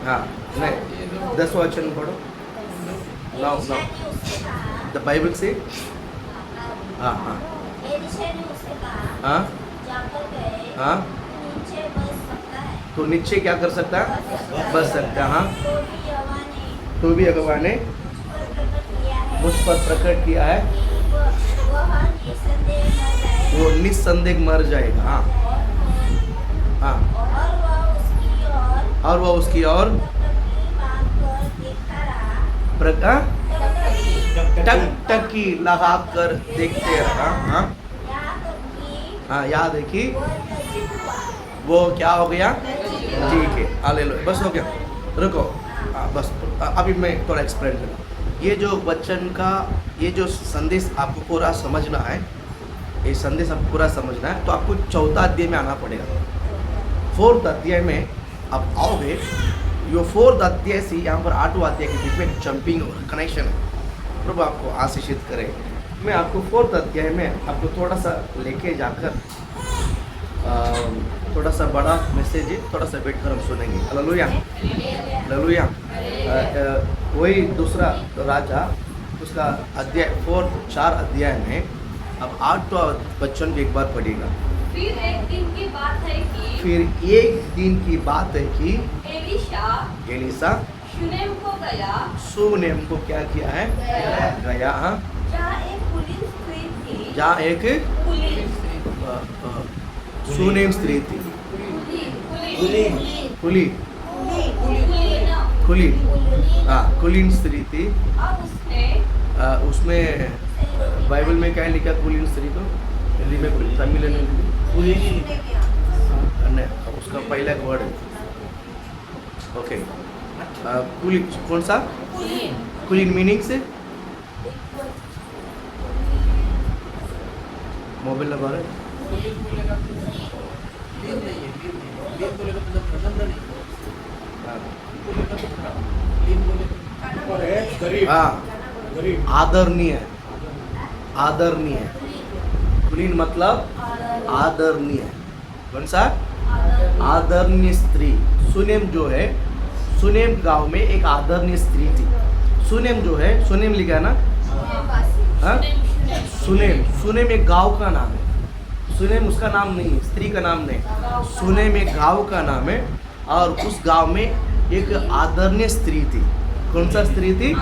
हाँ, नहीं, 10वां वचन पढ़ो। नाउ द बाइबल से। हाँ, हाँ, हाँ, हाँ, तो नीचे क्या कर सकता है? बच सकता है। हाँ, तो भी यहोवा ने मुझ पर प्रकट किया है, वो निसंदेह मर जाएगा। हाँ, हाँ, और वह उसकी और टकटकी लगा कर देखते रहा। हाँ, हाँ, याद है कि वो क्या हो गया? ठीक है, हालेलुया। बस हो गया, रुको। बस अभी मैं थोड़ा एक्सप्लेन करूँ। ये जो वचन का, ये जो संदेश आपको पूरा समझना है, ये संदेश आपको पूरा समझना है, तो आपको 4था अध्याय में आना पड़ेगा। 4th अध्याय में आप आओगे, यो 4th अध्याय से यहाँ पर 8वां अध्याय के बीच में जंपिंग कनेक्शन है। प्रभु आपको आशीषित करे। मैं आपको 4th अध्याय में आपको थोड़ा सा लेके जाकर थोड़ा सा बड़ा मैसेज है, थोड़ा सा बैठ कर हम सुनेंगे। Hallelujah, hallelujah. वही दूसरा राजा, उसका अध्याय 4 अध्याय में अब 8वां वचन भी एक बार पढ़ेगा। फिर एक दिन की बात है कि एलीशा शूनेम को क्या किया है? गया। हाँ, जहाँ एक शूनेम स्त्री थी, कुलीन स्त्री थी। उसमें बाइबल में क्या लिखा कुलीन स्त्री को? हिंदी में, तमिल में उसका पहला वर्ड है। ओके, कुलीन कौन सा? कुलीन मीनिंग से मोबाइल लगा रहे। लीन बोले तो नम्र नहीं, हाँ, लीन बोले तो खराब, लीन बोले तो और है गरीब, हाँ, गरीब, आदरणीय, आदरणीय। कुलीन मतलब आदरणीय। कौन सा? आदरणीय स्त्री। सुनेम जो है, सुनेम गांव में एक आदरणीय स्त्री थी। सुनेम जो है, सुनेम लिखा है ना? हाँ? सुनेम, सुनेम एक गांव का नाम है। सुनेम उसका नाम नहीं है, स्त्री का नाम नहीं। सुनेम एक गांव का नाम है और उस गांव में एक आदरणीय स्त्री थी। कौन सा स्त्री थी?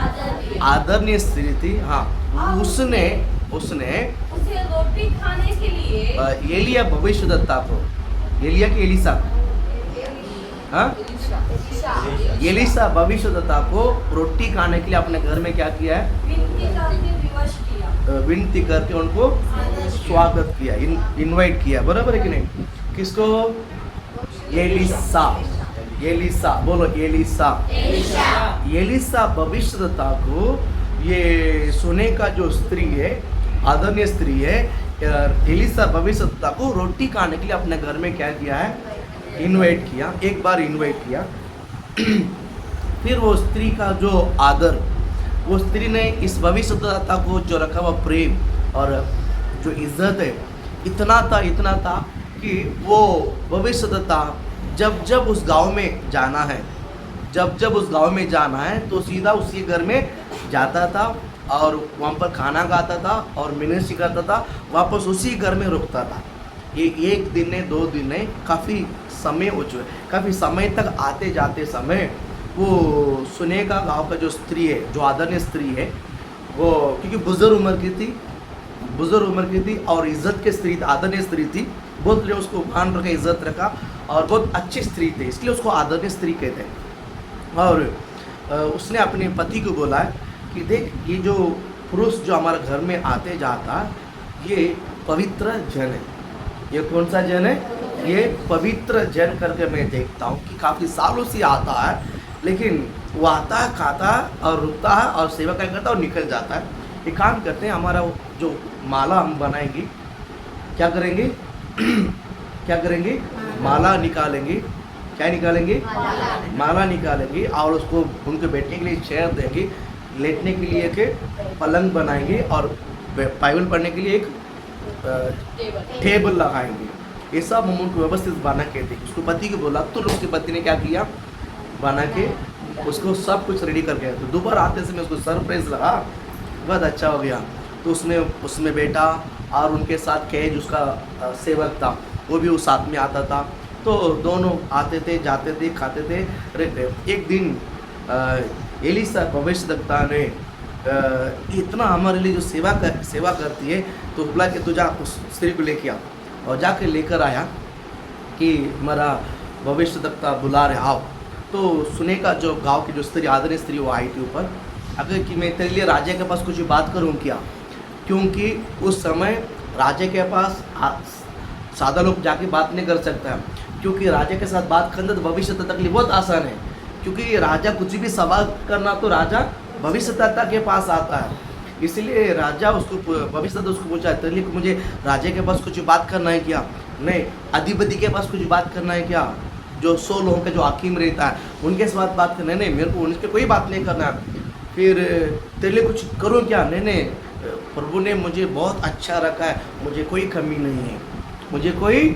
आदरणीय स्त्री थी। हाँ, उसने उसे रोटी खाने के लिए एलिया भविष्यद्वक्ता को, एलिया की एलिसा, हाँ, एलिसा भविष्यद्वक्ता को रोटी खाने के लिए अपने घर में क्या किया है? विनती करके विवश किया। विनती करके उनको स्वागत किया, इनवाइट किया। बराबर है कि नहीं? किसको? एलिसा, एलिसा, बोलो एलिसा। एलिसा भविष्यद्वक्ता को, ये सोने का जो स्त्री है, आदरणीय स्त्री है, एलिसा भविष्यद्वक्ता को रोटी खाने के लिए अपने घर में क्या किया है? इनवाइट किया। एक बार इनवाइट किया। फिर वो स्त्री का जो आदर, वो स्त्री ने इस भविष्यद्वक्ता को जो रखा हुआ प्रेम और जो इज्जत है, इतना था कि वो भविष्यद्वक्ता जब जब उस गांव में जाना है, जब जब उस गांव में जाना है तो सीधा उसी घर में जाता था और वहाँ पर खाना खाता था और मिनिस्ट्री करता था, वापस उसी घर में रुकता था। ये एक दिन नहीं, 2 दिन नहीं, काफ़ी समय हो चुका है। काफ़ी समय तक आते जाते समय वो सुने का गाँव का जो स्त्री है, जो आदरणीय स्त्री है, वो क्योंकि बुजुर्ग उम्र की थी, बुजुर्ग उम्र की थी और इज्जत की स्त्री थी, आदरणीय स्त्री थी, बहुत लोग उसको मान रखा, इज्जत रखा और बहुत अच्छी स्त्री थी, इसलिए उसको आदरणीय स्त्री कहते हैं। और उसने अपने पति को बोला कि देख, ये जो पुरुष जो हमारे घर में आते जाता, ये पवित्र जन है। ये कौन सा जन है? ये पवित्र जन करके मैं देखता हूँ कि काफ़ी सालों से आता है, लेकिन वो आता है, खाता है और रुकता है और सेवा क्या करता है और निकल जाता है। एक काम करते हैं, हमारा जो माला हम बनाएंगे, क्या करेंगे? क्या करेंगे? माला निकालेंगे। क्या निकालेंगे? माला निकालेंगे और उसको उनके बैठने के लिए चेयर देंगे, लेटने के लिए एक पलंग बनाएंगे और बाइबल पढ़ने के लिए एक टेबल लगाएंगे। ये सब हम उनको व्यवस्थित बना के थे। उसको पति को बोला, तो उसके पति ने क्या किया? बना के उसको सब कुछ रेडी कर गया। तो दोबारा आते समय उसको सरप्राइज लगा, बहुत अच्छा हो गया। तो उसमें बैठा और उनके साथ कैज उसका सेवक था, वो भी उस साथ में आता था। तो दोनों आते थे, जाते थे, खाते थे, रहते। एक दिन एलिसा भविष्यद्वक्ता ने इतना हमारे लिए जो सेवा करती है, तो बोला कि तू जा उस स्त्री को लेके आ। और जाके लेकर आया कि हमारा भविष्यद्वक्ता बुला रहे, आओ। तो सुने का जो गांव की जो स्त्री, आदरणीय स्त्री, वो आई थी ऊपर। अगर कि मैं तेरे लिए राजा के पास कुछ बात करूं क्या? क्योंकि उस समय राजा के पास सादा लोग जाके बात नहीं कर सकता, क्योंकि राजा के साथ बात करना तो भविष्यद्वक्ता के लिए बहुत आसान है। क्योंकि राजा कुछ भी सवाल करना तो राजा भविष्यद्वक्ता के पास आता है, इसलिए राजा उसको भविष्यद्वक्ता उसको पूछा, तेरे लिए मुझे राजा के पास कुछ बात करना है क्या? नहीं। अधिपति के पास कुछ बात करना है क्या? जो 100 लोगों का जो हाकिम रहता है उनके साथ बात करना है? नहीं, मेरे को उनके कोई बात नहीं करना है। फिर तेरे लिए कुछ करूँ क्या? नहीं, प्रभु ने मुझे बहुत अच्छा रखा है, मुझे कोई कमी नहीं है, मुझे कोई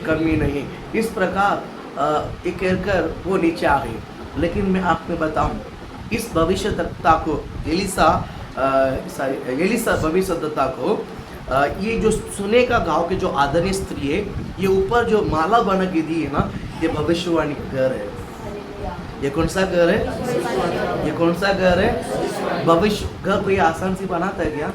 कमी नहीं। इस प्रकार एक कहकर वो नीचे आ गई। लेकिन मैं आपको बताऊं, इस भविष्यद्वक्ता को एलिसा भविष्यद्वक्ता को ये जो सुने का गांव के जो आदरणीय स्त्री है, ये ऊपर जो माला बना के दी है ना, ये भविष्यवाणी का घर है। ये कौन सा घर है? ये कौन सा घर है? भविष्य घर कोई आसान से बनाता है क्या?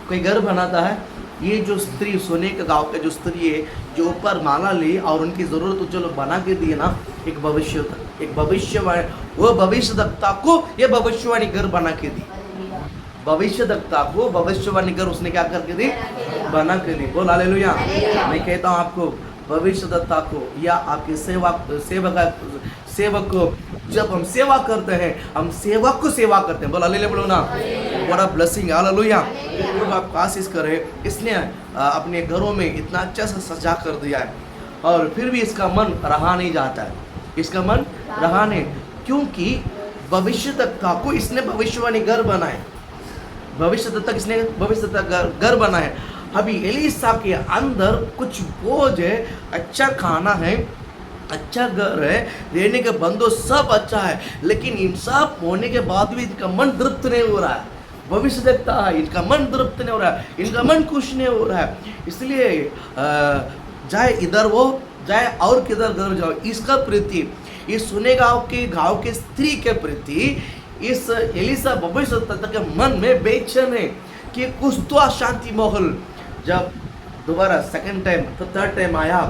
कोई घर बनाता है? ये जो स्त्री, सोने के गांव के जो स्त्री है, जो ऊपर माला ली और उनकी जरूरत तो चलो बना के दी है ना, एक भविष्यवाणी, वो भविष्यद्वक्ता को ये भविष्यवाणी घर बना के दी। भविष्यद्वक्ता को भविष्यवाणी घर उसने क्या करके दी? बना के दी। बोल हालेलुया। मैं कहता हूँ आपको, भविष्यद्वक्ता को या आपके सेवक को जब हम सेवा करते हैं, हम सेवक को सेवा करते हैं। बोल हालेलुया, बोलो ना। बड़ा ब्लेसिंग है, हालेलुया। प्रभु आपको आशीष करे। इसने अपने घरों में इतना अच्छा सा सजा कर दिया है। और फिर भी इसका मन रहा नहीं जाता है, इसका मन रहा नहीं, क्योंकि भविष्यद्वक्ता को इसने भविष्यवाणी घर बनाए, भविष्यद्वक्ता इसने भविष्यद्वक्ता घर बनाए। अभी एलीसा के अंदर कुछ बोझ है, अच्छा खाना है, अच्छा घर है, रहने के बंदोबस्त सब अच्छा है, लेकिन इन सब होने के बाद भी इनका मन तृप्त नहीं हो रहा है। भविष्य देखता है, इनका मन तृप्त नहीं हो रहा है, इनका मन खुश नहीं हो रहा है। इसलिए चाहे इधर हो चाहे और किधर घर जाओ, इसका प्रति इस सुने गाँव के स्त्री के प्रति इस एलीसा भविष्यद्वक्ता के मन में बेचैन है कि कुछ तो अशांति माहौल। जब दोबारा सेकंड टाइम तो थर्ड टाइम आया,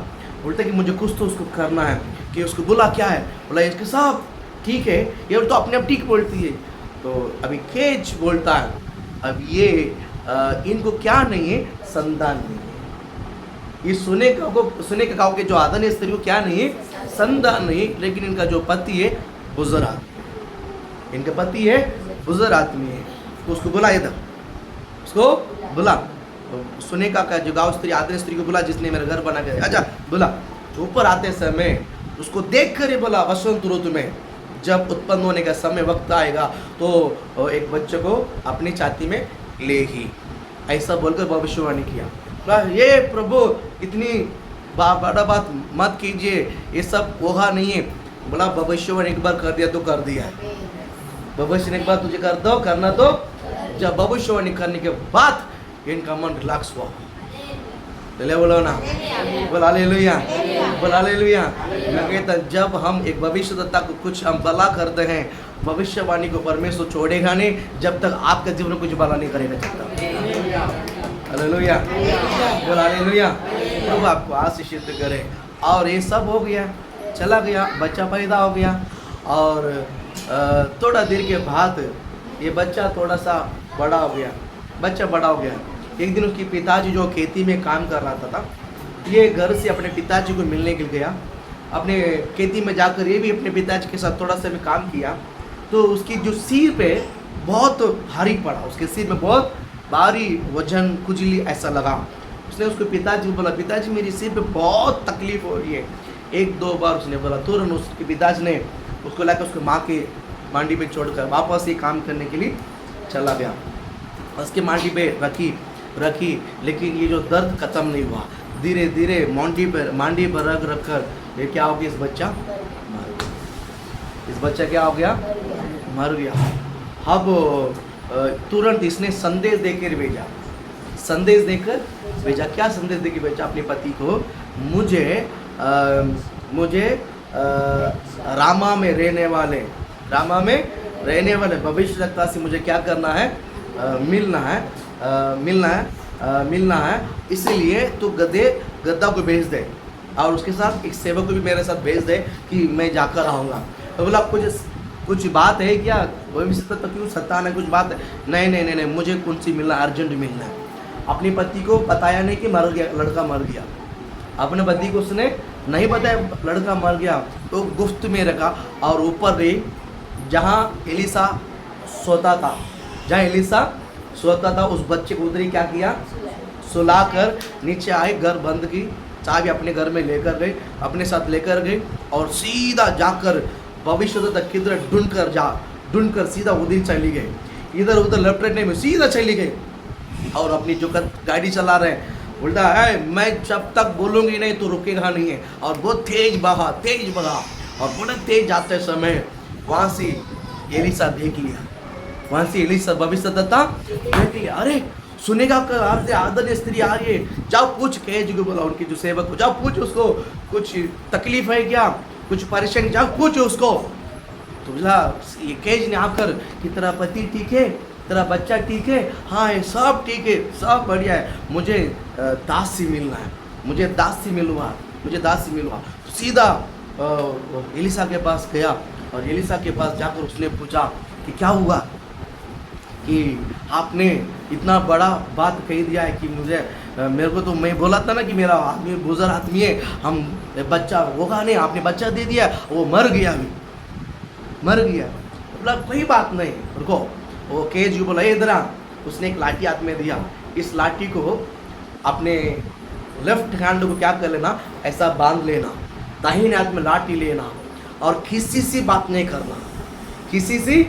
बोलते कि मुझे कुछ तो उसको करना है, कि उसको बोला क्या है, बोला इसके साथ ठीक है, ये तो अपने आप ठीक बोलती है। तो अभी केज बोलता है, अब ये इनको क्या नहीं है, संतान नहीं है। इस सुने के गाँव के जो आदरणीय स्त्री को क्या नहीं है, संतान नहीं, लेकिन इनका जो पति है बुजुर्ग आदमी, इनका पति है बुजुर्ग आदमी है। तो उसको बुला, इधर उसको बुला, सुने का जो गाँव स्त्री आदरणीय स्त्री को बुला, जिसने मेरा घर बना के, अच्छा बुला। ऊपर आते समय उसको देख कर ही बोला, वसंत ऋतु में जब उत्पन्न होने का समय वक्त आएगा तो एक बच्चे को अपनी छाती में लेगी, ऐसा बोलकर भविष्यवाणी किया। ये प्रभु इतनी बड़ा बात मत कीजिए, ये सब होगा नहीं है। बोला भविष्यवाणी एक बार कर दिया तो कर दिया है, भविष्य एक बार तुझे कर दो, करना तो। जब भविष्यवाणी करने के बाद इनका मन रिलैक्स हुआ, चले बोलो ना, बोला हालेलुया, बोला हालेलुया। मैं कहता जब हम एक भविष्यद्वक्ता को कुछ हम भला करते हैं, भविष्यवाणी को परमेश्वर छोड़ेगा नहीं जब तक आपका जीवन में कुछ भला नहीं करेगा चाहता। हालेलुया, बोला हालेलुया। प्रभु आपको आशीषित करे। और ये सब हो गया, चला गया, बच्चा पैदा हो गया, और थोड़ा देर के बाद ये बच्चा थोड़ा सा बड़ा हो गया, बच्चा बड़ा हो गया। एक दिन उसके पिताजी जो खेती में काम कर रहा था, ये घर से अपने पिताजी को मिलने के लिए गया। अपने खेती में जाकर ये भी अपने पिताजी के साथ थोड़ा सा भी काम किया, तो उसकी जो सिर पे बहुत भारी पड़ा, उसके सिर में बहुत भारी वजन, खुजली ऐसा लगा। उसने उसके पिताजी को बोला, पिताजी मेरी सिर पे बहुत तकलीफ हो रही है। एक दो बार उसने बोला, तुरंत उसके पिताजी ने उसको लाकर उसके माँ के मांडी पे छोड़कर वापस ही काम करने के लिए चला गया। उसके मांडी पे रखी, लेकिन ये जो दर्द खत्म नहीं हुआ। धीरे धीरे मांडी पर रख कर ये क्या हो गया, इस बच्चा क्या हो गया, मर गया। अब तुरंत इसने संदेश देकर भेजा, क्या संदेश देकर भेजा अपने पति को, मुझे रामा में रहने वाले भविष्यद्वक्ता से मुझे क्या करना है, मिलना है। इसलिए तू गद्दा को भेज दे, और उसके साथ एक सेवक को भी मेरे साथ भेज दे कि मैं जाकर आऊँगा। तो बोला कुछ बात है क्या, भविष्यद्वक्ता क्यों सताना, कुछ बात है? नहीं, मुझे कौन सी मिलना, अर्जेंट मिलना है। अपने पति को बताया नहीं कि मर गया, लड़का मर गया। अपने पति को उसने नहीं बताया लड़का मर गया, तो गुफ्त में रखा। और ऊपर गई जहाँ एलीसा सोता था, उस बच्चे को उधर ही क्या किया, सुलाकर नीचे आए, घर बंद की, चाबी अपने घर में लेकर गए, अपने साथ लेकर गए, और सीधा जाकर भविष्यद्वक्ता किधर ढूंढकर सीधा उधर चली गई, इधर उधर लेफ्ट राइट में सीधा चली गई। और अपनी जो गाड़ी चला रहे हैं, बोलता है मैं जब तक बोलूँगी नहीं तो रुकेगा नहीं है। और बहुत तेज बहा, और बड़ा तेज जाते समय वहाँ से एलीसा देख लिया, भविष्यद्वक्ता देख लिया। अरे सुनेगा आदरणीय स्त्री आ रही है, जाओ पूछ, केज को बोला उनकी जो सेवक को, जाओ पूछ उसको कुछ तकलीफ है क्या, कुछ परेशानी, जाओ पूछ उसको। तो बोला ये केज ने आकर कि तेरा पति ठीक है, तेरा बच्चा ठीक है, हाँ ये सब ठीक है, सब बढ़िया है, मुझे दासी मिलना है, मुझे दासी मिलवा। तो सीधा एलीसा के पास गया, और एलीसा के पास जाकर उसने पूछा कि क्या हुआ, कि आपने इतना बड़ा बात कह दिया है कि मेरे को तो, मैं बोला था ना कि मेरा आदमी बुजुर्ग आदमी है, हम बच्चा होगा नहीं, आपने बच्चा दे दिया, वो मर गया। बोला कोई बात नहीं, रुको। वो केज बोला इधर आ, उसने एक लाठी हाथ में दिया, इस लाठी को अपने लेफ्ट हैंड को क्या कर लेना, ऐसा बांध लेना, दाहिने हाथ में लाठी लेना और किसी से बात नहीं करना, किसी से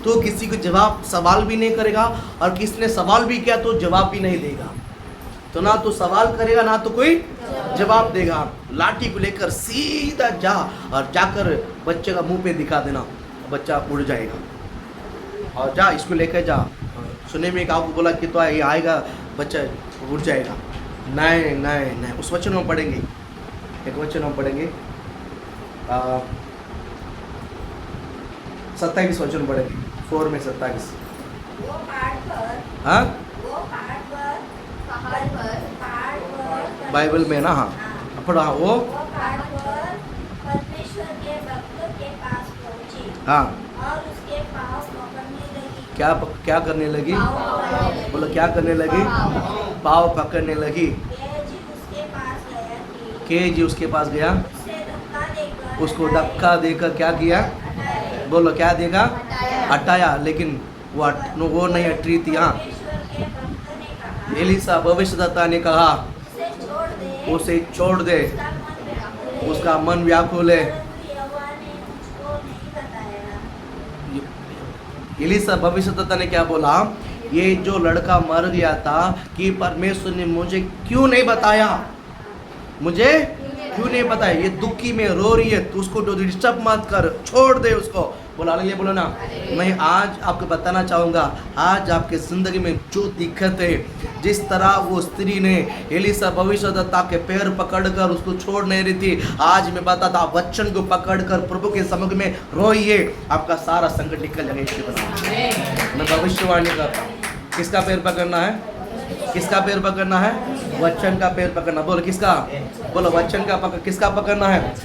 तो किसी को जवाब सवाल भी नहीं करेगा और किसने सवाल भी किया तो जवाब भी नहीं देगा। तो ना तो सवाल करेगा ना तो कोई जवाब देगा। लाठी को लेकर सीधा जा और जाकर बच्चे का मुंह पे दिखा देना, बच्चा उड़ जाएगा। और जा इसको लेकर जा, सुने में आपको बोला कि तो ये आएगा बच्चा उड़ जाएगा। नहीं नहीं नहीं, उस वचन में पढ़ेंगे, एक वचन में पढ़ेंगे 27 वचन पढ़ेंगे, 4 में 27। वो पहाड़ पर हाँ पहाड़ पर बाइबल में ना, हाँ पढ़ो। हाँ वो पहाड़ पर परमेश्वर के भक्त के पास पहुंची हाँ और उसके पास पकड़ने लगी। क्या करने लगी? पाँव पकड़ने लगी। बोलो क्या करने लगी? पाँव पकड़ने लगी। गेहजी उसके पास गया कि केजी उसके पास गया, उसे धक्का देकर उसको धक्का देकर क्या किया? बोलो क्या देगा? हटाया। लेकिन वो नहीं हटी थी। हाँ, परमेश्वर के भक्त ने कहा एलिसा भविष्यद्वक्ता ने कहा उसे छोड़ दे, उसे छोड़ दे, उसका मन व्याकुल है। उसका मन व्याकुल है। परंतु यहोवा ने मुझको नहीं बताया। एलिसा भविष्यद्वक्ता ने क्या बोला? ये जो लड़का मर गया था कि परमेश्वर ने मुझे क्यों नहीं बताया, मुझे क्यों नहीं बताया? ये दुखी में रो रही है, तो उसको डिस्टर्ब मत कर, छोड़ दे उसको। बोला ले बोलो ना। मैं आज आपको बताना चाहूँगा, आज आपके ज़िंदगी में जो दिक्कत है, जिस तरह वो स्त्री ने एलिसा भविष्यद्वक्ता के पैर पकड़कर उसको छोड़ नहीं रही थी, आज मैं बताता वचन को पकड़कर प्रभु के समक्ष में रोइए, आपका सारा संकट निकल जाएगा यीशु के नाम से। मैं भविष्यवाणी करता हूँ। किसका पैर पकड़ना है? किसका पैर पकड़ना है? वचन का पैर पकड़ना। बोलो किसका? बोलो वचन का किसका पकड़ना है?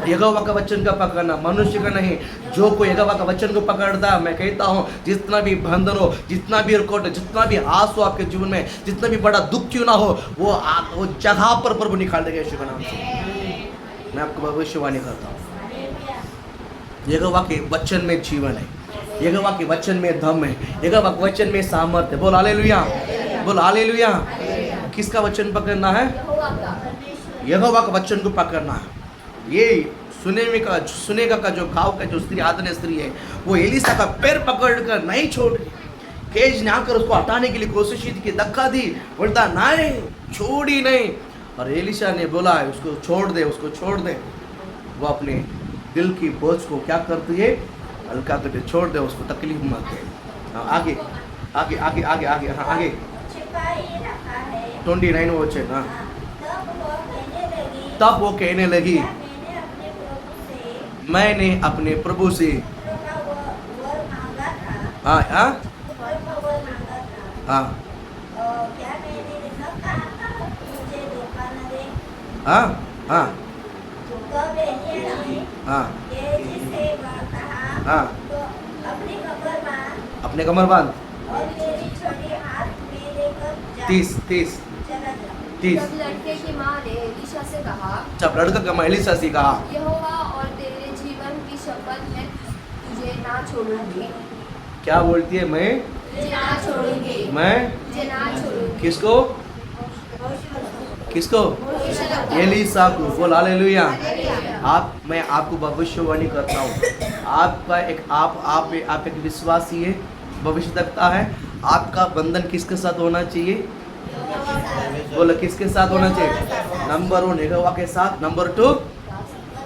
यहोवा का वचन का पकड़ना, मनुष्य का नहीं। जो कोई यहोवा का वचन को पकड़ता है, मैं कहता हूँ जितना भी बंधन हो, जितना भी रुकावट, जितना भी आंसू आपके जीवन में, जितना भी बड़ा दुख क्यों ना हो, वो जगह पर प्रभु निकाल देगा यीशु के नाम से। मैं आपको भविष्यवाणी करता हूँ, यहोवा के वचन में जीवन है, यहोवा के वचन में दम है, यहोवा के वचन में सामर्थ्य है। बोल हालेलुया, बोल हालेलुया। किसका वचन पकड़ना है? यहोवा का वचन को पकड़ना है। ये सुनेगा का जो गाँव का जो स्त्री, आदरणीय स्त्री है, वो एलिसा का पैर पकड़कर नहीं छोड़ रही। केज ने आकर उसको हटाने के लिए कोशिश की, धक्का दी, बोलता नहीं, छोड़ी नहीं। और एलिसा ने बोला उसको छोड़ दे, उसको छोड़ दे। वो अपने दिल की बोझ को क्या करती है? हल्का करके छोड़ दे, उसको तकलीफ मत दे। आगे आगे आगे आगे आगे, हाँ आगे। छिपाई रखा है। 29 वो है ना। तब वो कहने लगी, तब वो कहने लगी, क्या मैंने अपने प्रभु से पुत्र का वर मांगा था। हाँ हाँ पुत्र का वर मांगा था। हाँ क्या मैंने न कहा था मुझे धोखा न दे। हाँ हाँ तब एलिय्याह ने हाँ गेहजी से कहा, हाँ, तो अपनी कमर बांध अपने कमर बांध। और मेरी छड़ी हाथ में लेकर जा। 30 चला जा। 30। तब लड़के की माँ ने एलीशा से कहा, जब लड़का का एलिसा से कहा, यहोवा और तेरे जीवन की शपथ है, तुझे ना छोड़ूंगी। क्या बोलती है? मैं तुझे ना छोड़ूंगी। मैं तुझे ना छोड़ूंगी। किसको? किसको? एलिसा को। बोल हालेलुया। मैं आपको भविष्यवाणी करता हूँ। आपका आप एक विश्वासी है, भविष्यद्वक्ता है। आपका बंधन किसके साथ होना चाहिए? बोलो किसके साथ होना चाहिए? नंबर 1 यहोवा के साथ, नंबर 2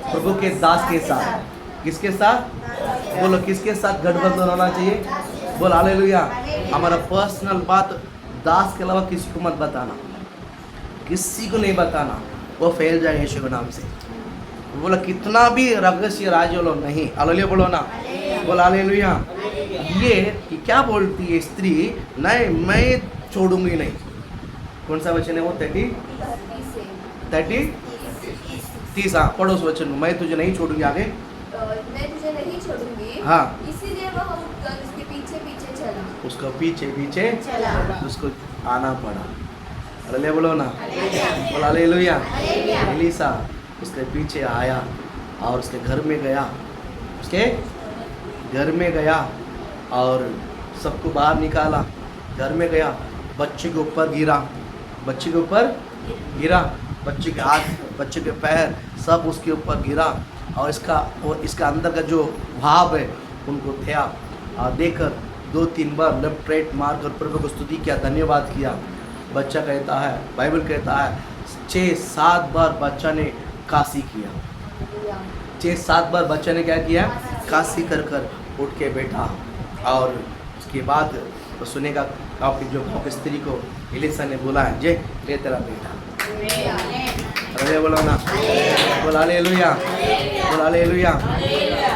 प्रभु के दास के साथ। किसके साथ? बोलो किसके साथ गठबंधन होना चाहिए? बोल हालेलुया। हमारा पर्सनल बात दास के अलावा किसी को मत बताना, किसी को नहीं बताना, वो फैल जाए यीशु के नाम से। बोला कितना भी रहस्य राज लो नहीं, हालेलुया बोलो ना। बोल हालेलुया। ये क्या बोलती है स्त्री? नहीं, मैं छोड़ूंगी नहीं। कौन सा वचन है वो? 30। हाँ पढ़ो उस वचन को। मैं तुझे नहीं छोड़ूंगी। आगे मैं तुझे नहीं छोड़ूंगी। हाँ। इसीलिए वह उठकर उसके पीछे पीछे चला। उसको पीछे पीछे चला। उसको आना पड़ा। हालेलुया बोलो ना। बोल हालेलुया। एलिसा उसके पीछे आया और उसके घर में गया, उसके घर में गया और सबको बाहर निकाला। घर में गया, बच्चे के ऊपर गिरा, बच्चे के ऊपर गिरा, बच्चे के हाथ, बच्चे के पैर सब उसके ऊपर गिरा और इसका अंदर का जो भाव है उनको थे देकर 2-3 बार लेफ्ट राइट मार कर प्रभु को स्तुति किया, धन्यवाद किया। बच्चा कहता है, बाइबल कहता है 6-7 बार बच्चा ने काशी किया, 6-7 बार बच्चे ने क्या किया, काशी कर कर उठ के बैठा। और उसके बाद तो सुनेगा आपकी जो गाँव की स्त्री को एलीशा ने बोला है, जे ले तेरा बेटा। अरे बोलो ना, बोला हालेलुया, बोला हालेलुया।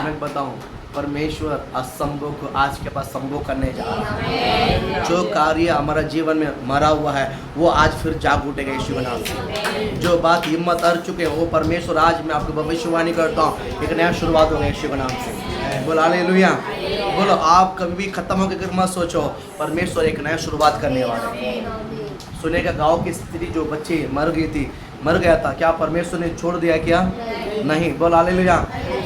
मैं बताऊं परमेश्वर असंभव को आज के पास संभव करने जा रहा है। जो कार्य हमारा जीवन में मरा हुआ है वो आज फिर जाग उठेगा यीशु के नाम से। जो बात हिम्मत हार चुके हैं वो परमेश्वर आज मैं आपको भविष्यवाणी करता हूँ, एक नया शुरुआत होगा यीशु के नाम से। बोलो हालेलुया। बोलो आप कभी भी खत्म होकर मत सोचो, परमेश्वर एक नया शुरुआत करने वाला है। सुनेगा गाँव की स्त्री जो बच्चे मर गया था, क्या परमेश्वर ने छोड़ दिया क्या? नहीं। बोल हालेलुया।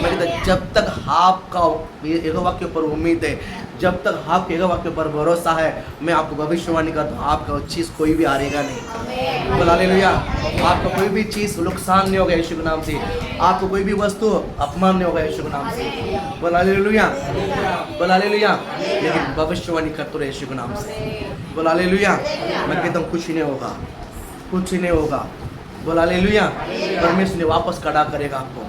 मैं कहता जब तक आपका यहोवा के ऊपर उम्मीद है, जब तक आपके यहोवा के ऊपर भरोसा है, मैं आपको भविष्यवाणी करता हूँ आपका चीज़ कोई भी हारेगा नहीं। बोल हालेलुया। आपका कोई भी चीज़ नुकसान नहीं होगा यीशु के नाम से, आपको कोई भी वस्तु अपमान नहीं होगा यीशु के नाम से। बोल हालेलुया, बोल हालेलुया। लेकिन भविष्यवाणी करते रहे यीशु के नाम से। बोल हालेलुया। मैं कहता हूँ कुछ नहीं होगा, कुछ नहीं होगा। बोल हालेलुया। परमेश्वर ने वापस खड़ा करेगा आपको।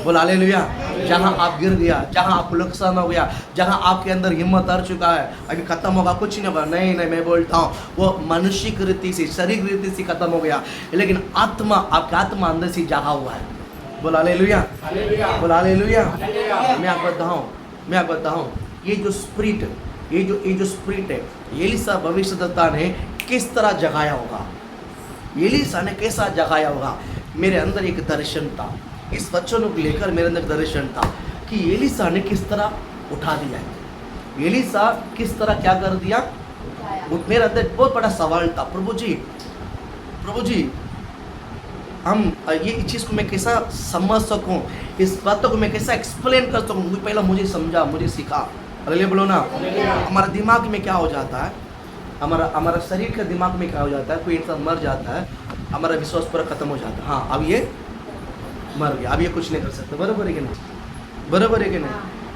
बोल हालेलुया। जहाँ आप गिर गया, जहाँ आपको नुकसान हो गया, जहाँ आपके अंदर हिम्मत हार चुका है, अभी खत्म होगा, कुछ नहीं होगा, नहीं, मैं बोलता हूँ वो मनुष्य की रीति से, शरीर की रीति से खत्म हो गया, लेकिन आत्मा, आपकी आत्मा अंदर से जगा हुआ है। बोल हालेलुया, बोल हालेलुया। मैं आपको बताऊँ ये जो स्पिरिट है, एलीशा भविष्यद्वक्ता ने किस तरह जगाया होगा, एलीशा ने कैसा जगाया होगा। मेरे अंदर एक दर्शन था, इस वचन को लेकर मेरे अंदर दर्शन था कि एलीशा ने किस तरह उठा दिया है। एलीशा किस तरह क्या कर दिया, मेरे अंदर बहुत बड़ा सवाल था, प्रभु जी हम ये चीज़ को मैं कैसा समझ सकूं, इस बातों को मैं कैसा एक्सप्लेन कर सकूं। पहला मुझे समझा, मुझे सिखा। अरे बोलो ना, हमारा दिमाग में क्या हो जाता है, हमारा शरीर के दिमाग में क्या हो जाता है, कोई इंसान मर जाता है, हमारा विश्वास पूरा खत्म हो जाता है। हाँ, अब ये मर गया, अब ये कुछ नहीं कर सकते। बराबर है कि नहीं? बराबर है कि नहीं?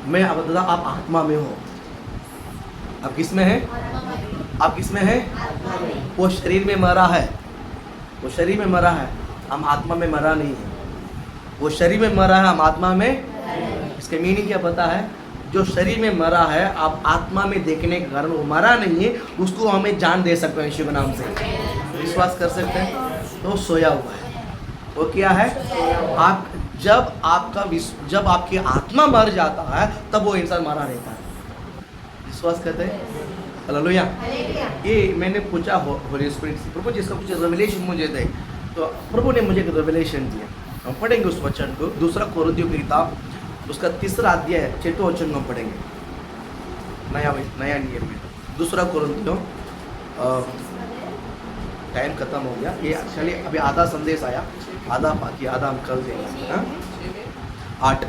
मैं अब बता, आप आत्मा में हो, आप किस में है? आप किस में है? वो शरीर में मरा है, वो शरीर में मरा है, हम आत्मा में मरा नहीं है। वो शरीर में मरा है, हम आत्मा में। इसका मीनिंग क्या पता है? जो शरीर में मरा है, आप आत्मा में देखने के कारण वो मरा नहीं है, उसको हमें जान दे सकते हैं यीशु के नाम से। विश्वास कर सकते हैं? तो सोया हुआ है। वो क्या है? आप जब आपकी आत्मा मर जाता है तब वो इंसान मरा रहता है। विश्वास करते हैं? हालेलुया। ये मैंने पूछा होली स्पिरिट से, प्रभु जिसका कुछ रेवलेशन मुझे दे, तो प्रभु ने मुझे एक रेवलेशन दिया। हम पढ़ेंगे उस वचन को, 2 कोरिन्थियों की किताब उसका 3 अध्याय 6 वचन हम पढ़ेंगे, नया नियम में। 2 कोरिन्थियों, टाइम खत्म हो गया, ये एक्चुअली अभी आधा संदेश आया, आधा बाकी, आधा हम कल देंगे। 8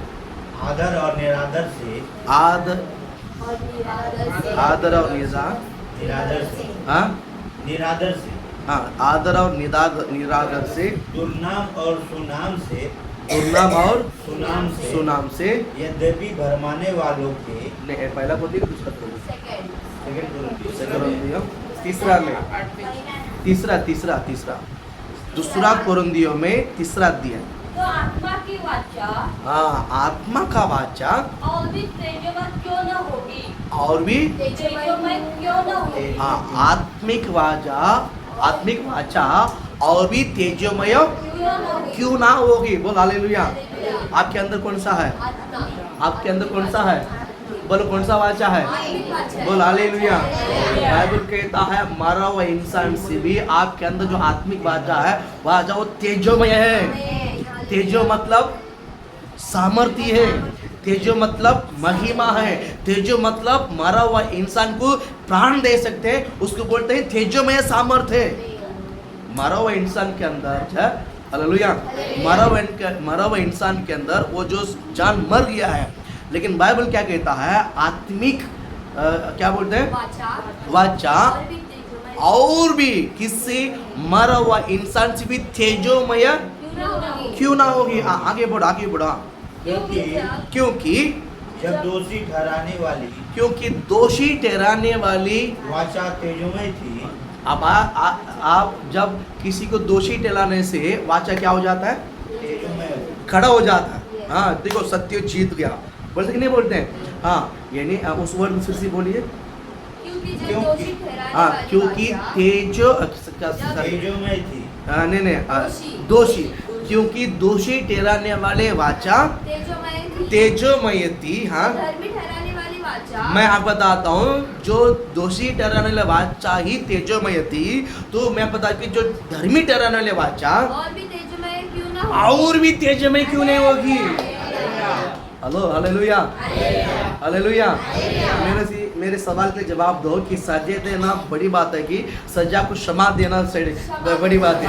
आदर और निरादर से आदर और निरादर से दुर्नाम और सुनाम से यद्यपि भरमाने वालों के पहला को दिया, दूसरा को तीसरा में तीसरा 2 कोरिन्थियों में 3 अध्याय। तो आत्मा की वाचा, हाँ, आत्मा का वाचा और भी तेजोमय क्यों न होगी, और भी तेजोमय क्यों न होगी। हाँ, आत्मिक वाचा और भी तेजोमय क्यों ना होगी। बोल हालेलुया। आपके अंदर कौन सा है? आपके अंदर कौन सा है? बोलो कौन सा वाचा है? बोल हालेलुया। बाइबल कहता है मरा हुआ इंसान से भी आपके अंदर जो आत्मिक वाचा है, वाचा वो तेजोमय है। तेजो मतलब सामर्थ्य है, तेजो मतलब महिमा है, तेजो मतलब मरा हुआ इंसान को प्राण दे सकते हैं, उसको बोलते हैं तेजोमय सामर्थ्य है। मरा हुआ इंसान के अंदर है, हालेलुया, मरा हुआ इंसान के अंदर वो जो जान मर गया है, लेकिन बाइबल क्या कहता है? आत्मिक क्या बोलते हैं? वाचा और भी किसी मरा हुआ इंसान से भी तेजोमय क्यों ना होगी। आगे बढ़ो आगे बढ़ो। क्योंकि जब दोषी ठहराने वाली क्योंकि दोषी ठहराने वाली वाचा तेजोमय थी। अब आप जब किसी को दोषी ठहराने से वाचा क्या हो जाता है? तेजोमय खड़ा हो जाता है। हाँ देखो सत्य जीत गया, बोलते कि नहीं बोलते हैं? हाँ यानी उस वर्ड फिर से बोलिए। क्योंकि जब दोषी ठहराने हाँ वाली क्योंकि वाचा तेजोमय थी। नहीं दोषी क्योंकि दोषी ठहराने वाले वाचा तेजोमय थी, तेजोमय थी। हाँ धर्मी ठहराने वाली वाचा मैं आपको बताता हूँ, जो दोषी ठहराने वाले वाचा ही तेजोमय थी, तो मैं बता कि जो धर्मी ठहराने वाले वाचा और भी तेजोमय क्यों ना हो। और भी तेजोमय क्यों नहीं होगी? Hello hallelujah hallelujah. मेरे सवाल के जवाब दो कि सजा देना बड़ी बात है कि सजा को क्षमा देना बड़ी बात है?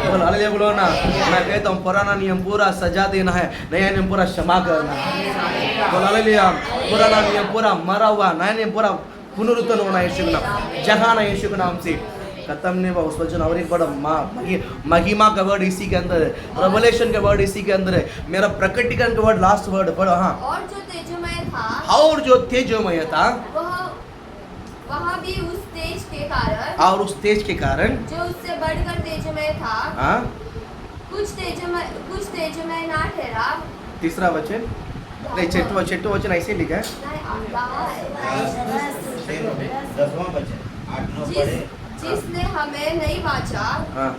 बोलो हालेलुया बोलो ना। मैं कहता हूँ पुराना नियम पूरा सजा देना है, नया नियम पूरा क्षमा करना है। बोलो हालेलुया। पुराना नियम पूरा मरा हुआ, नया नियम पूरा पुनरुत्थान होना है यीशु के नाम, जगाना है यीशु के नाम से। खत्म नहीं हुआ उस वचन और एक बड़ा महिमा का वर्ड इसी के अंदर है, रेवलेशन का वर्ड इसी के अंदर है, मेरा प्रकटीकरण का वर्ड लास्ट वर्ड पढ़ो। हाँ और जो तेजोमय था और जो तेजोमय था वह भी उस तेज के कारण और उस तेज के कारण जो उससे बढ़कर तेजोमय था, हाँ कुछ तेजोमय ना ठहरा। तीसरा वचन नहीं छठवां वचन ऐसे लिखा है। दसवां वचन 8-9 पढ़े। जिसने हमें नई वाचा हाँ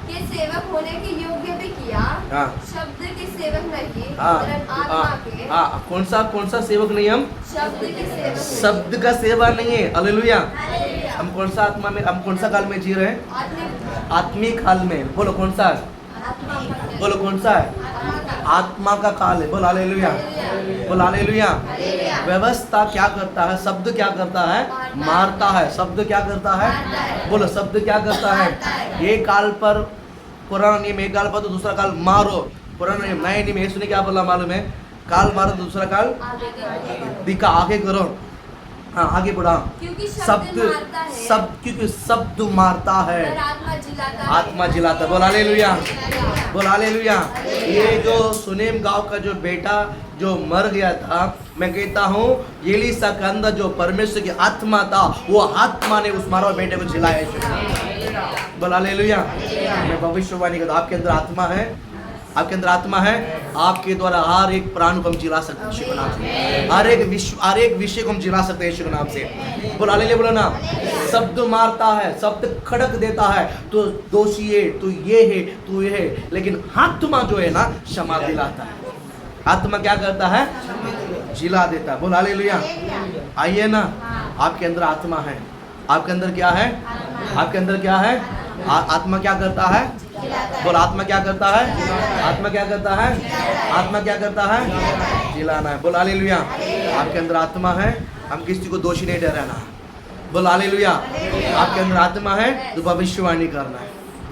के सेवक होने के योग्य भी किया, हाँ शब्द के सेवक नहीं हाँ वरन आत्मा के। हाँ कौन सा सेवक नहीं? हम शब्द के सेवक शब्द का सेवा नहीं है। हालेलुया। हम कौन सा आत्मा में, हम कौन सा काल में जी रहे हैं? आत्मिक काल में। बोलो कौन सा? बोलो कौन सा है? आत्मा का काल है। बोल हालेलुया बोल हालेलुया। व्यवस्था क्या करता है? शब्द क्या करता है? मारता है। शब्द क्या करता है? बोलो शब्द क्या करता है? एक काल पर पुराना नियम, एक काल पर तो दूसरा काल मारो। पुराना नियम, नए नियम यीशु ने क्या बोला मालूम है? काल मारो तो दूसरा काल दिखा, आगे करो। हाँ आगे बढ़ा। क्योंकि शब्द क्योंकि शब्द मारता है, आत्मा जिलाता। बोल हालेलुया बोल हालेलुया। ये जो सुनेम गांव का जो बेटा जो मर गया था, मैं कहता हूँ एलीशा के अंदर जो परमेश्वर की आत्मा था, वो आत्मा ने उस मारा हुए बेटे को जिलाया। बोल हालेलुया। मैं भविष्यवाणी करता हूं, आपके अंदर आत्मा है, आपके अंदर आत्मा है, आपके द्वारा हर एक प्राण को हम जिला सकते हैं यीशु के नाम से, हर एक विषय को हम जिला सकते हैं यीशु के नाम से। बोल हालेलुया बोलो ना। शब्द मारता है, शब्द खड़क देता है, तो दोषी है, तो ये है, तो ये है, लेकिन आत्मा जो है ना क्षमा दिलाता है। आत्मा क्या करता है? जिला देता है। बोल हालेलुया। आइए ना, आपके अंदर आत्मा है, आपके अंदर क्या है? आपके अंदर क्या है? आत्मा क्या करता है? बोल आत्मा क्या करता है? आत्मा क्या करता है? आत्मा क्या करता है? जिलाना है। बोल हालेलुया। आपके अंदर आत्मा है, हम किसी को दोषी नहीं ठहराना। बोल हालेलुया। आपके अंदर आत्मा है तो भविष्यवाणी करना है।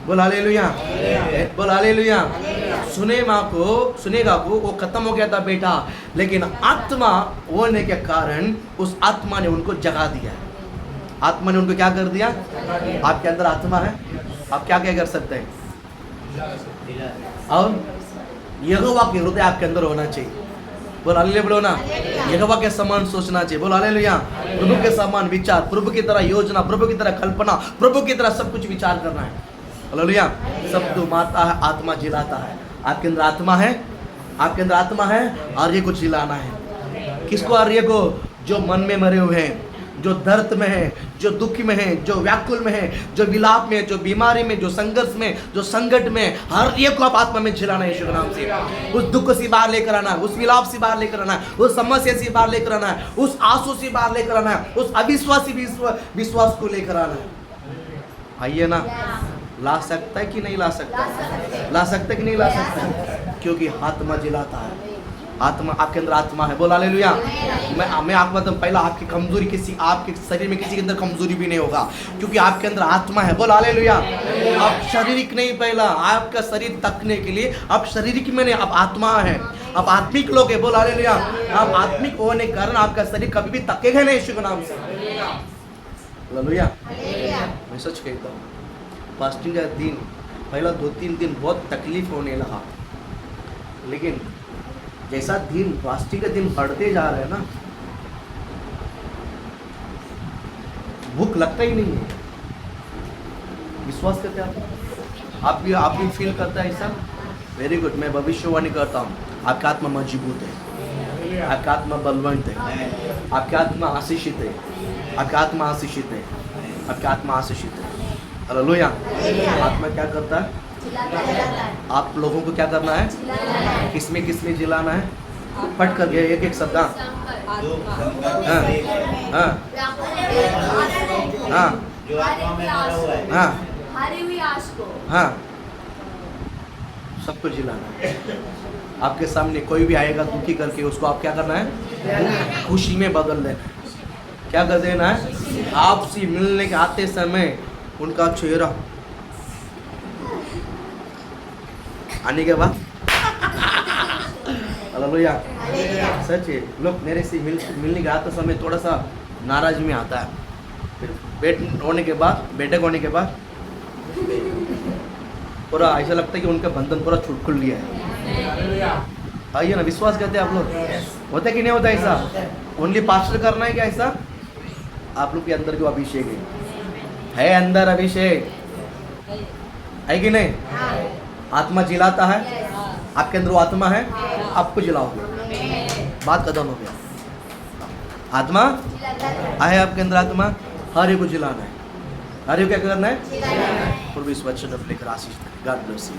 बोल हालेलुया बोल हालेलुया। सुनेगा को वो खत्म हो गया था बेटा, लेकिन आत्मा होने के कारण उस आत्मा ने उनको जगा दिया। आत्मा ने उनको क्या कर दिया? आपके अंदर आत्मा है, आप क्या क्या कर सकते हैं? और यहोवा के हृदय आपके अंदर होना चाहिए। बोल हालेलुया बोलो ना। यहोवा के समान सोचना चाहिए। बोल हालेलुया। प्रभु के समान विचार, प्रभु की तरह योजना, प्रभु की तरह कल्पना, प्रभु की तरह सब कुछ विचार करना है। हालेलुया। सब तो मारता है, आत्मा जिलाता है। आपके अंदर आत्मा है, आपके अंदर आत्मा है, आर्य को जिलाना है। किसको? आर्य को जो मन में मरे हुए हैं, जो दर्द में है, जो दुख में है, जो व्याकुल में है, जो विलाप में, जो बीमारी में, जो संघर्ष में, जो संकट में, हर एक को आप आत्मा में झिलाना है यीशु के नाम से। उस दुख से बाहर लेकर आना है, उस विलाप से बाहर लेकर आना है, उस समस्या से बाहर लेकर आना है, उस आंसू से बाहर लेकर आना है, उस अविश्वासी विश्वास को लेकर आना है। आइए ना, ला सकता है कि नहीं ला सकता? ला सकता है कि नहीं ला सकता? क्योंकि आत्मा जिलाता है। आत्मा, आपके अंदर आत्मा है। बोल हालेलुया। मैं आपको बताऊं, पहला आपकी कमजोरी किसी, आपके शरीर में किसी के अंदर कमजोरी भी नहीं होगा, क्योंकि आपके अंदर आत्मा है। बोल हालेलुया। आप शारीरिक नहीं, पहला आपका शरीर तकने के लिए आप शारीरिक में नहीं, आप आत्मा है, आप आत्मिक लोग है। बोल हालेलुया। आप आत्मिक होने के कारण आपका शरीर कभी भी तकेगा नहीं यीशु के नाम से। हालेलुया। हालेलुया। मैं सच कहता हूँ, फास्टिंग का दिन पहला 2-3 दिन बहुत तकलीफ होने लगा, लेकिन जैसा दिन फास्टिंग का दिन बढ़ते जा रहे हैं ना, भूख लगता ही नहीं है। विश्वास करते हैं आप भी फील करता है ऐसा? Very good. मैं भविष्यवाणी करता हूँ, आपका आत्मा मजबूत है, आपका आत्मा बलवंत है, आपका आत्मा आशीषित है, आपका आत्मा आशीषित है, आपका आत्मा आशीषित है। हालेलुया। आत्मा क्या करता है? चिल्लाता है। आप लोगों को क्या करना है? चिल्लाना किसमें किसमें जिलाना है? पट कर गया एक एक शब्द। हाँ दुख, हाँ संकट, हाँ हाँ जो आत्मा में मरा हुआ है। हाँ हारी हुई आश को हाँ, सबको जिलाना है। आपके सामने कोई भी आएगा दुखी करके, उसको आप क्या करना है? खुशी में बदल देना है। क्या कर देना है? आपसे मिलने के आते समय उनका चेहरा आने के बाद हालेलुया। सच है, लोग मेरे से मिलने के आते समय थोड़ा सा नाराज में आता है, फिर बैठक होने के बाद पूरा ऐसा लगता है कि उनका बंधन पूरा छूट खुल गया है। हालेलुया। आइए ना, विश्वास करते हैं आप लोग? होता है कि नहीं होता ऐसा? ओनली पास्टर करना है क्या ऐसा? आप लोग के अंदर जो अभिषेक है अंदर अभिषेक है कि नहीं? आत्मा जिलाता है, आपके अंदर वो आत्मा है, आपको जिलाओगे, बात खत्म हो गया। आत्मा है आपके अंदर, आत्मा हर एक को जिलाना है। हर एक क्या करना है? चिल्लाना है। For this word should have like Ashish. God bless you.